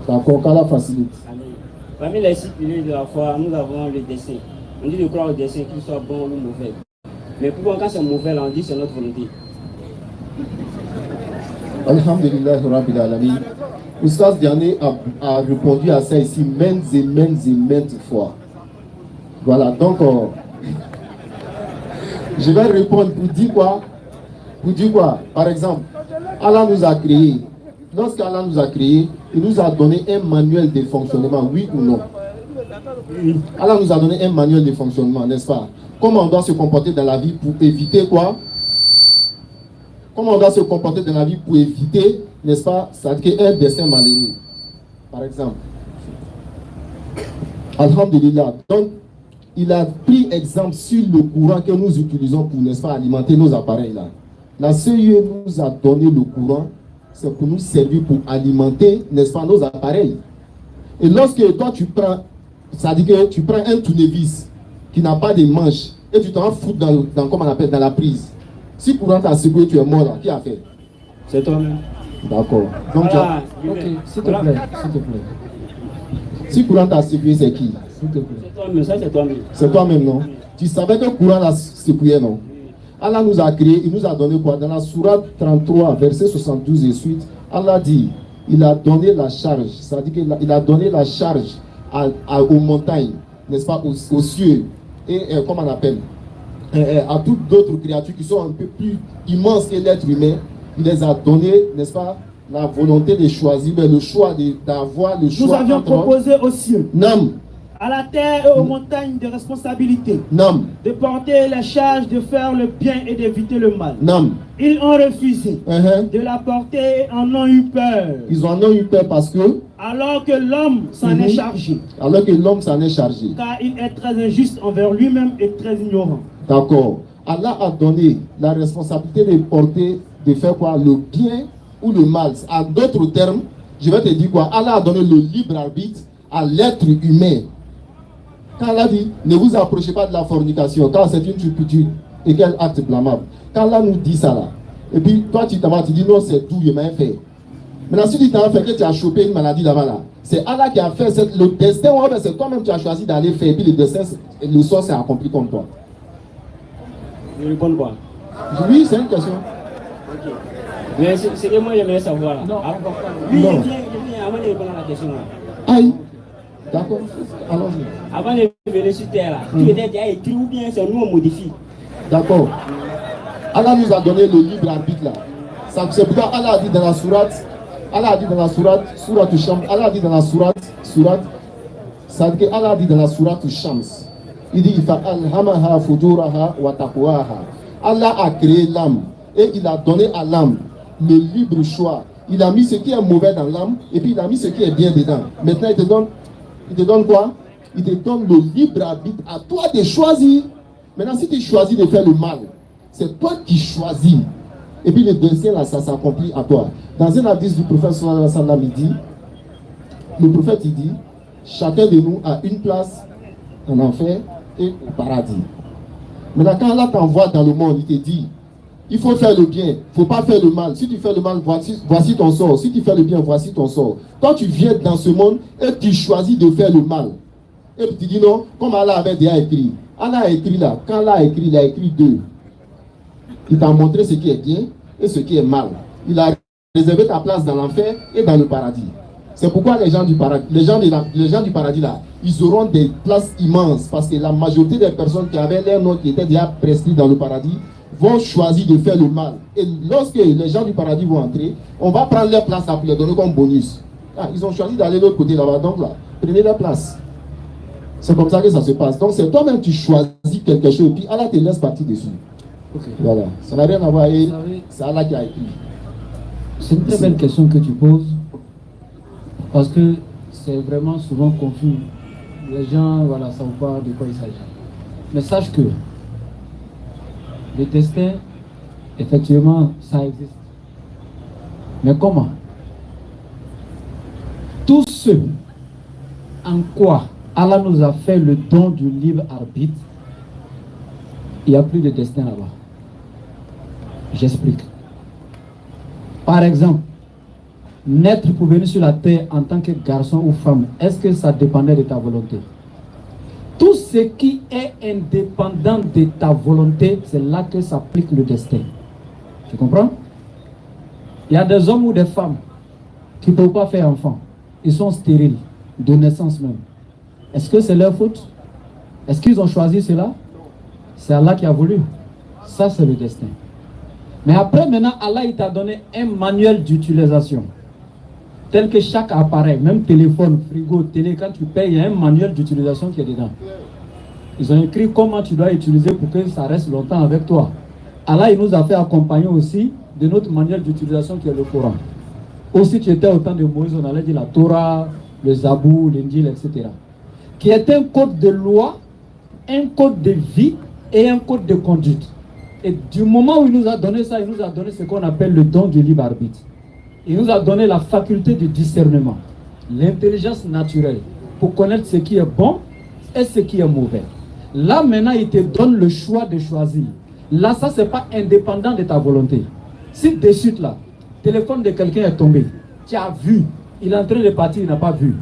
D'accord, qu'Allah facilite. Parmi les 6 piliers de la foi, nous avons le dessein. On dit de croire au dessein, qu'il soit bon ou mauvais. Mais pourquoi quand c'est mauvais, là, on dit que c'est notre volonté? Alhamdulillah Rabbil Alamin. Oustaz Diané a répondu à ça ici maintes et maintes fois. Voilà, donc je vais répondre pour dire quoi? Pour dire quoi? Par exemple, Allah nous a créés lorsqu'Allah nous a créés, il nous a donné un manuel de fonctionnement, oui ou non? Allah nous a donné un manuel de fonctionnement, n'est-ce pas? Comment on doit se comporter dans la vie pour éviter quoi? Comment on doit se comporter dans la vie pour éviter, n'est-ce pas, c'est-à-dire un destin malheureux, par exemple. Alhamdulillah. Donc, il a pris exemple sur le courant que nous utilisons pour, n'est-ce pas, alimenter nos appareils là. La CIE nous a donné le courant, c'est pour nous servir pour alimenter, n'est-ce pas, nos appareils. Et lorsque toi tu prends, c'est-à-dire que tu prends un tournevis qui n'a pas de manche et tu t'en fous dans comment on appelle, dans la prise. Si courant t'a secoué, tu es mort là, qui a fait? C'est toi-même. D'accord. Donc, voilà, ok, s'il te plaît, s'il te plaît. Si courant t'a secoué, c'est qui? S'il te plaît. C'est toi-même, ça c'est toi-même. C'est toi-même, non? Tu savais que courant l'a secoué, non? Allah nous a créé, il nous a donné quoi? Dans la sourate 33, verset 72 et suite, Allah dit, il a donné la charge, c'est-à-dire qu'il a donné la charge aux montagnes, n'est-ce pas, aux cieux, et comment on appelle, à toutes d'autres créatures qui sont un peu plus immenses que l'être humain. Il les a donné, n'est-ce pas, la volonté de choisir, mais le choix d'avoir le choix. Nous avions proposé aux cieux, Nam, à la terre et aux montagnes de responsabilité, Nam, de porter la charge de faire le bien et d'éviter le mal. Nam. Ils ont refusé de la porter et en ont eu peur. Ils en ont eu peur parce que, alors que l'homme s'en est chargé. Alors que l'homme s'en est chargé. Car il est très injuste envers lui-même et très ignorant. D'accord. Allah a donné la responsabilité de porter, de faire quoi? Le bien ou le mal. En d'autres termes, je vais te dire quoi? Allah a donné le libre arbitre à l'être humain. Quand Allah dit, ne vous approchez pas de la fornication, car c'est une turpitude et quel acte blâmable. Quand Allah nous dit ça là, et puis toi tu t'en vas, tu dis non, c'est tout, il m'a fait. Maintenant, si tu t'en fait que tu as chopé une maladie là-bas là, c'est Allah qui a fait le destin, ouais, c'est toi-même qui as choisi d'aller faire, et puis le destin, le sort s'est accompli comme toi. Je réponds quoi? Oui, c'est une question. Ok. Mais c'est que moi j'aimerais savoir là. Non. Oui, Non. je viens avant de répondre à la question là. Aïe. D'accord. Allons-y. Avant de venir sur terre là, tu étais déjà écrit ou bien c'est nous on modifie? D'accord. Allah nous a donné le libre arbitre là. C'est pourquoi Allah a dit dans la sourate, Allah a dit dans la sourate Shams, Allah a dit dans la sourate, ça veut dire que Allah a dit dans la sourate Shams, il dit Fa'alhamaha fujuraha wa taqwaha. Allah a créé l'âme et il a donné à l'âme le libre choix. Il a mis ce qui est mauvais dans l'âme et puis il a mis ce qui est bien dedans. Maintenant il te donne quoi? Il te donne le libre arbitre à toi de choisir. Maintenant si tu choisis de faire le mal, c'est toi qui choisis. Et puis le destin là, ça s'accomplit à toi. Dans un hadith du prophète sallallahu alayhi wa sallam, il dit, le prophète il dit, chacun de nous a une place en enfer et au paradis. Maintenant quand Allah t'envoie dans le monde, il te dit, il faut faire le bien, il ne faut pas faire le mal. Si tu fais le mal, voici ton sort. Si tu fais le bien, voici ton sort. Toi tu viens dans ce monde et tu choisis de faire le mal. Et puis tu dis non, comme Allah avait déjà écrit. Allah a écrit là, quand Allah a écrit, il a écrit deux. Il t'a montré ce qui est bien et ce qui est mal. Il a réservé ta place dans l'enfer et dans le paradis. C'est pourquoi les gens du paradis là, ils auront des places immenses parce que la majorité des personnes qui avaient leur nom qui étaient déjà prescrits dans le paradis vont choisir de faire le mal. Et lorsque les gens du paradis vont entrer, on va prendre leur place pour les donner comme bonus. Ah, ils ont choisi d'aller de l'autre côté là-bas, donc là, prenez leur place. C'est comme ça que ça se passe. Donc c'est toi-même qui choisis quelque chose et puis Allah te laisse partir dessus. Okay. Voilà, ça n'a rien à voir avec, c'est Allah qui a écrit. C'est une très belle question que tu poses, parce que c'est vraiment souvent confus. Les gens, voilà, ne savent pas de quoi il s'agit. Mais sache que le destin, effectivement, ça existe. Mais comment? Tous ceux en quoi Allah nous a fait le don du libre arbitre, il n'y a plus de destin là-bas. J'explique. Par exemple, naître pour venir sur la terre en tant que garçon ou femme, est-ce que ça dépendait de ta volonté? Tout ce qui est indépendant de ta volonté, c'est là que s'applique le destin. Tu comprends? Il y a des hommes ou des femmes qui ne peuvent pas faire enfant. Ils sont stériles, de naissance même. Est-ce que c'est leur faute? Est-ce qu'ils ont choisi cela? C'est Allah qui a voulu. Ça, c'est le destin. Mais après, maintenant, Allah, il t'a donné un manuel d'utilisation. tel que chaque appareil, même téléphone, frigo, télé, quand tu payes, il y a un manuel d'utilisation qui est dedans. Ils ont écrit comment tu dois utiliser pour que ça reste longtemps avec toi. Allah, il nous a fait accompagner aussi de notre manuel d'utilisation qui est le Coran. Aussi, tu étais au temps de Moïse, on allait dire la Torah, le Zabou, l'Injil, etc. Qui est un code de loi, un code de vie et un code de conduite. Et du moment où il nous a donné ça, il nous a donné ce qu'on appelle le don du libre arbitre. Il nous a donné la faculté de discernement, l'intelligence naturelle, pour connaître ce qui est bon et ce qui est mauvais. Là, maintenant, il te donne le choix de choisir. Là, ça, ce n'est pas indépendant de ta volonté. Si de suite, là, le téléphone de quelqu'un est tombé, tu as vu, il est en train de partir, il n'a pas vu.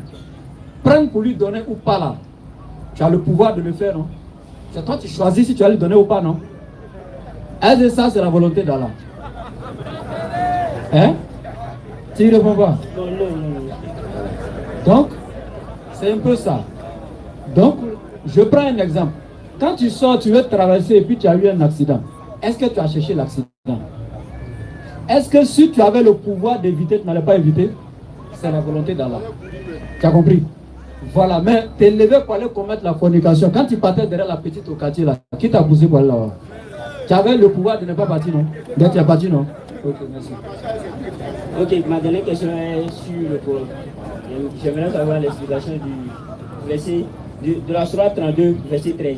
Prends pour lui donner ou pas là. Tu as le pouvoir de le faire, non? C'est toi qui choisis si tu vas lui donner ou pas, non? Est-ce que ça, c'est la volonté d'Allah? Hein? Tu ne réponds pas? Non. Donc, c'est un peu ça. Donc, je prends un exemple. Quand tu sors, tu veux traverser et puis tu as eu un accident. Est-ce que tu as cherché l'accident? Est-ce que si tu avais le pouvoir d'éviter, tu n'allais pas éviter? C'est la volonté d'Allah. Tu as compris? Voilà, mais tu es levé pour aller commettre la fornication. Quand tu partais derrière la petite au quartier là, qui t'a poussé pour aller là-bas? Tu avais le pouvoir de ne pas partir, non? Donc tu as parti, non? Ok, merci. Ok, ma dernière question est sur le Coran. J'aimerais savoir l'explication du verset de la Sourate 32, verset 13.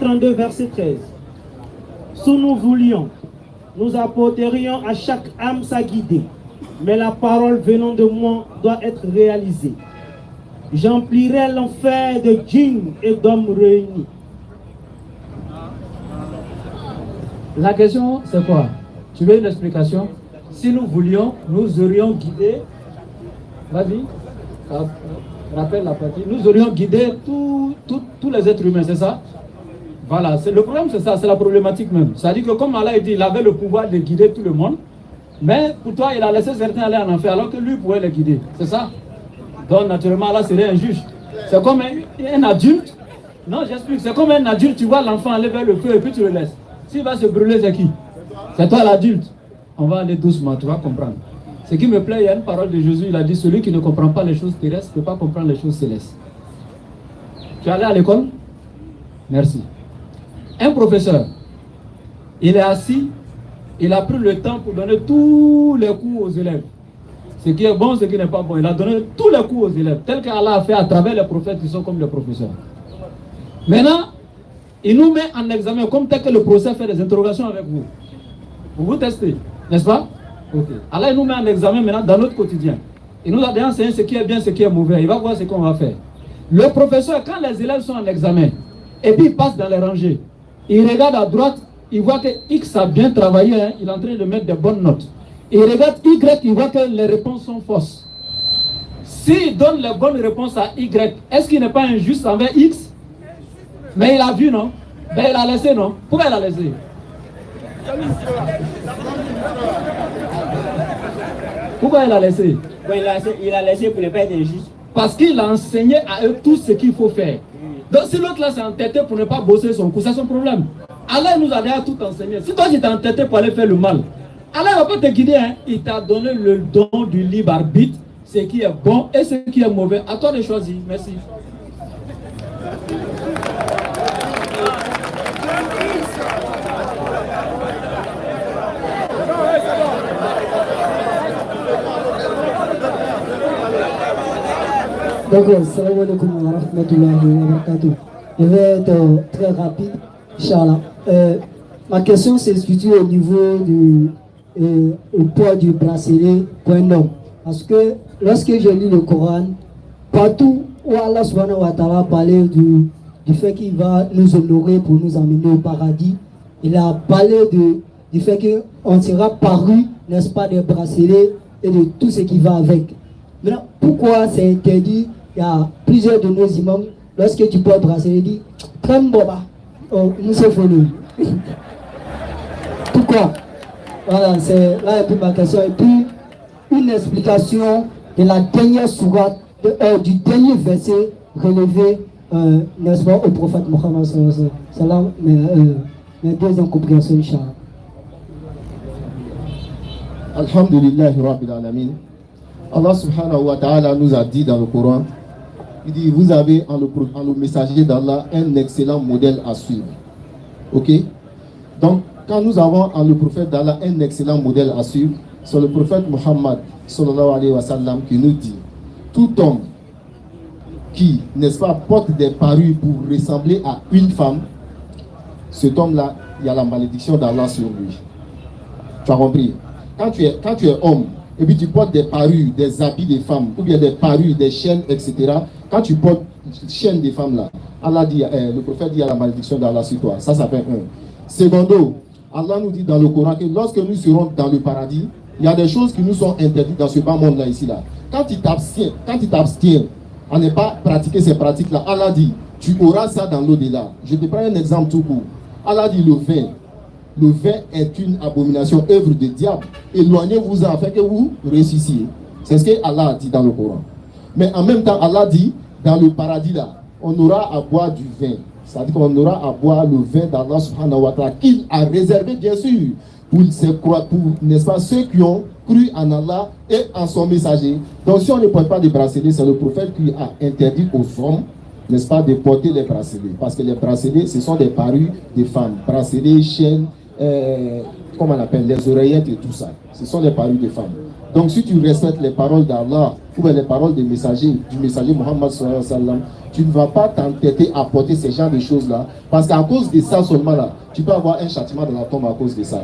32, verset 13. Si nous voulions, nous apporterions à chaque âme sa guidée, mais la parole venant de moi doit être réalisée. J'emplirai l'enfer de djinns et d'hommes réunis. La question, c'est quoi? Tu veux une explication? Si nous voulions, nous aurions guidé. Vas-y, rappelle la partie. Nous aurions guidé tous les êtres humains, c'est ça? Voilà, le problème c'est ça, c'est la problématique même. C'est-à-dire que comme Allah dit, il avait le pouvoir de guider tout le monde, mais pour toi, il a laissé certains aller en enfer alors que lui pouvait les guider. C'est ça? Donc naturellement, là, serait injuste. C'est comme un adulte. Non, j'explique. C'est comme un adulte, tu vois l'enfant aller vers le feu et puis tu le laisses. S'il va se brûler, c'est qui? C'est toi l'adulte. On va aller doucement, tu vas comprendre. Ce qui me plaît, il y a une parole de Jésus, il a dit, celui qui ne comprend pas les choses terrestres ne peut pas comprendre les choses célestes. Tu es allé à l'école? Merci. Un professeur, il est assis, il a pris le temps pour donner tous les cours aux élèves. Ce qui est bon, ce qui n'est pas bon. Il a donné tous les cours aux élèves, tel qu'Allah a fait à travers les prophètes qui sont comme les professeurs. Maintenant, il nous met en examen, comme tel que le procès fait des interrogations avec vous. Vous testez, n'est-ce pas? Ok. Allah il nous met en examen maintenant dans notre quotidien. Il nous a déjà enseigné ce qui est bien, ce qui est mauvais. Il va voir ce qu'on va faire. Le professeur, quand les élèves sont en examen, et puis il passe dans les rangées, il regarde à droite, il voit que X a bien travaillé, hein, il est en train de mettre des bonnes notes. Il regarde Y, il voit que les réponses sont fausses. S'il donne les bonnes réponses à Y, est-ce qu'il n'est pas injuste envers X? Mais il a vu, non? Ben il a laissé, non? Pourquoi il a laissé? Pourquoi il a laissé? Bon, il a laissé pour ne pas être injuste. Parce qu'il a enseigné à eux tout ce qu'il faut faire. Donc si l'autre là s'est entêté pour ne pas bosser son coup, c'est son problème. Allah nous a déjà tout enseigné. Si toi tu t'es entêté pour aller faire le mal, Allah ne va pas te guider, hein. Il t'a donné le don du libre arbitre, ce qui est bon et ce qui est mauvais. À toi de choisir. Merci. D'accord, salam alaikum wa rahmatullahi wa barakatuh. Je vais être très rapide, Inch'Allah. Ma question se situe au niveau du poids du bracelet pour un homme. Parce que lorsque je lis le Coran, partout où Allah subhanahu wa ta'ala parlait du fait qu'il va nous honorer pour nous emmener au paradis, il a parlé du fait qu'on sera paru, n'est-ce pas, des bracelets et de tout ce qui va avec. Maintenant, pourquoi c'est interdit? Il y a plusieurs de nos imams, lorsque tu portes bracelet, dit prends boba, nous sommes venus. Pourquoi? Voilà, c'est là un peu ma question. Et puis, une explication de la dernière sourate, du dernier verset relevé, n'est-ce pas, au prophète Mohammed sallam, mes deux incompréhensions, Inch'Allah. Alhamdulillah Rabbil Alamin. Allah subhanahu wa ta'ala nous a dit dans le Coran, il dit, vous avez en le messager d'Allah un excellent modèle à suivre. Ok? Donc, quand nous avons en le prophète d'Allah un excellent modèle à suivre, c'est le prophète Muhammad sallallahu alayhi wa sallam qui nous dit, tout homme qui, n'est-ce pas, porte des parures pour ressembler à une femme, cet homme-là, il y a la malédiction d'Allah sur lui. Tu as compris? Quand tu es homme, et puis tu portes des parures, des habits des femmes, ou bien des parures, des chaînes, etc. Quand tu portes les chaînes des femmes là, Allah dit, le prophète dit à la malédiction d'Allah sur toi. Ça fait un. Secondo, Allah nous dit dans le Coran que lorsque nous serons dans le paradis, il y a des choses qui nous sont interdites dans ce bas monde là, ici là. Quand tu t'abstiens à ne pas pratiquer ces pratiques là, Allah dit, tu auras ça dans l'au-delà. Je te prends un exemple tout court. Allah dit le vin. Le vin est une abomination, œuvre de diable. Éloignez-vous afin que vous réussissiez. C'est ce que Allah a dit dans le Coran. Mais en même temps, Allah dit, dans le paradis là, on aura à boire du vin. C'est-à-dire qu'on aura à boire le vin d'Allah subhanahu wa ta'ala, qu'il a réservé bien sûr pour n'est-ce pas, ceux qui ont cru en Allah et en son messager. Donc si on ne porte pas des bracelets, c'est le prophète qui a interdit aux hommes, n'est-ce pas, de porter les bracelets. Parce que les bracelets, ce sont des parures des femmes. Bracelets, chaînes, comment on appelle, les oreillettes et tout ça. Ce sont les parures des femmes. Donc si tu respectes les paroles d'Allah ou les paroles du messager Muhammad sallallahu alayhi wa sallam, tu ne vas pas t'entêter à porter ces genres de choses-là. Parce qu'à cause de ça seulement là, tu peux avoir un châtiment dans la tombe à cause de ça.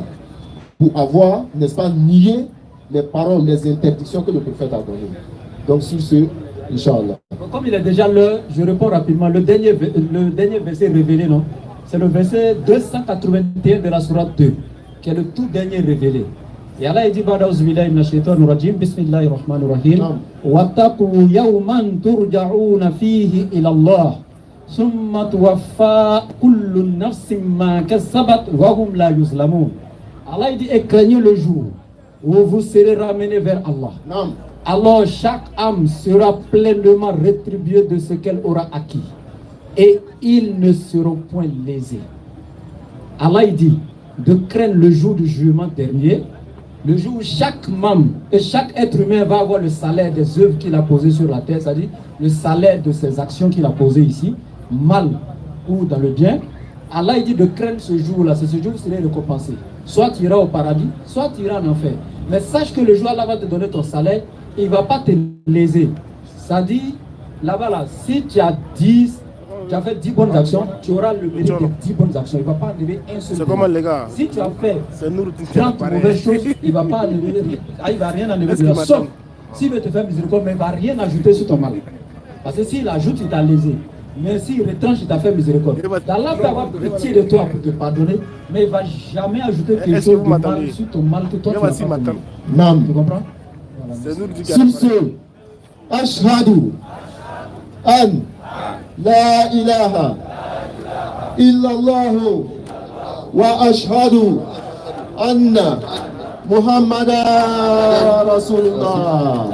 Pour avoir, n'est-ce pas, nié les paroles, les interdictions que le prophète a données. Donc sur ce, Inch'Allah. Comme il est déjà l'heure, je réponds rapidement. Le dernier verset révélé, non? C'est le verset 281 de la sourate 2, qui est le tout dernier révélé. Et Allah dit, Bismillahirrahmanirrahim. Wattaqu yawman turja'una fihi ila Allah. Summa tuwaffa kullu nafsin ma kasabat wa hum la yuzlamun. Allah dit, et craignez le jour où vous serez ramenés vers Allah. Alors chaque âme sera pleinement rétribuée de ce qu'elle aura acquis. Et ils ne seront point lésés. Allah dit de craindre le jour du jugement dernier, le jour où chaque membre et chaque être humain va avoir le salaire des œuvres qu'il a posées sur la terre, c'est-à-dire le salaire de ses actions qu'il a posées ici, mal ou dans le bien. Allah dit de craindre ce jour-là, c'est ce jour où tu seras récompensé. Soit tu iras au paradis, soit tu iras en enfer. Mais sache que le jour où Allah va te donner ton salaire, il ne va pas te léser. Ça dit, là-bas, là, si tu as 10, tu as fait 10 bonnes actions, tu auras le mérite de 10 bonnes actions. Il ne va pas enlever un seul. C'est comment les gars? Si tu as fait 30 mauvaises choses, il ne va pas enlever, il va rien enlever de la somme. S'il veut te faire miséricorde, mais il ne va rien ajouter sur ton mal. Parce que s'il ajoute, il t'a lésé. Mais s'il retranche, il t'a fait miséricorde. Allah peut avoir pitié de toi pour te pardonner, mais il ne va jamais ajouter quelque chose de mal sur ton mal que toi tu as fait. Tu comprends? Sur ce, Ashhadu an la ilaha illallah wa ashhadu anna Muhammadan Rasulullah.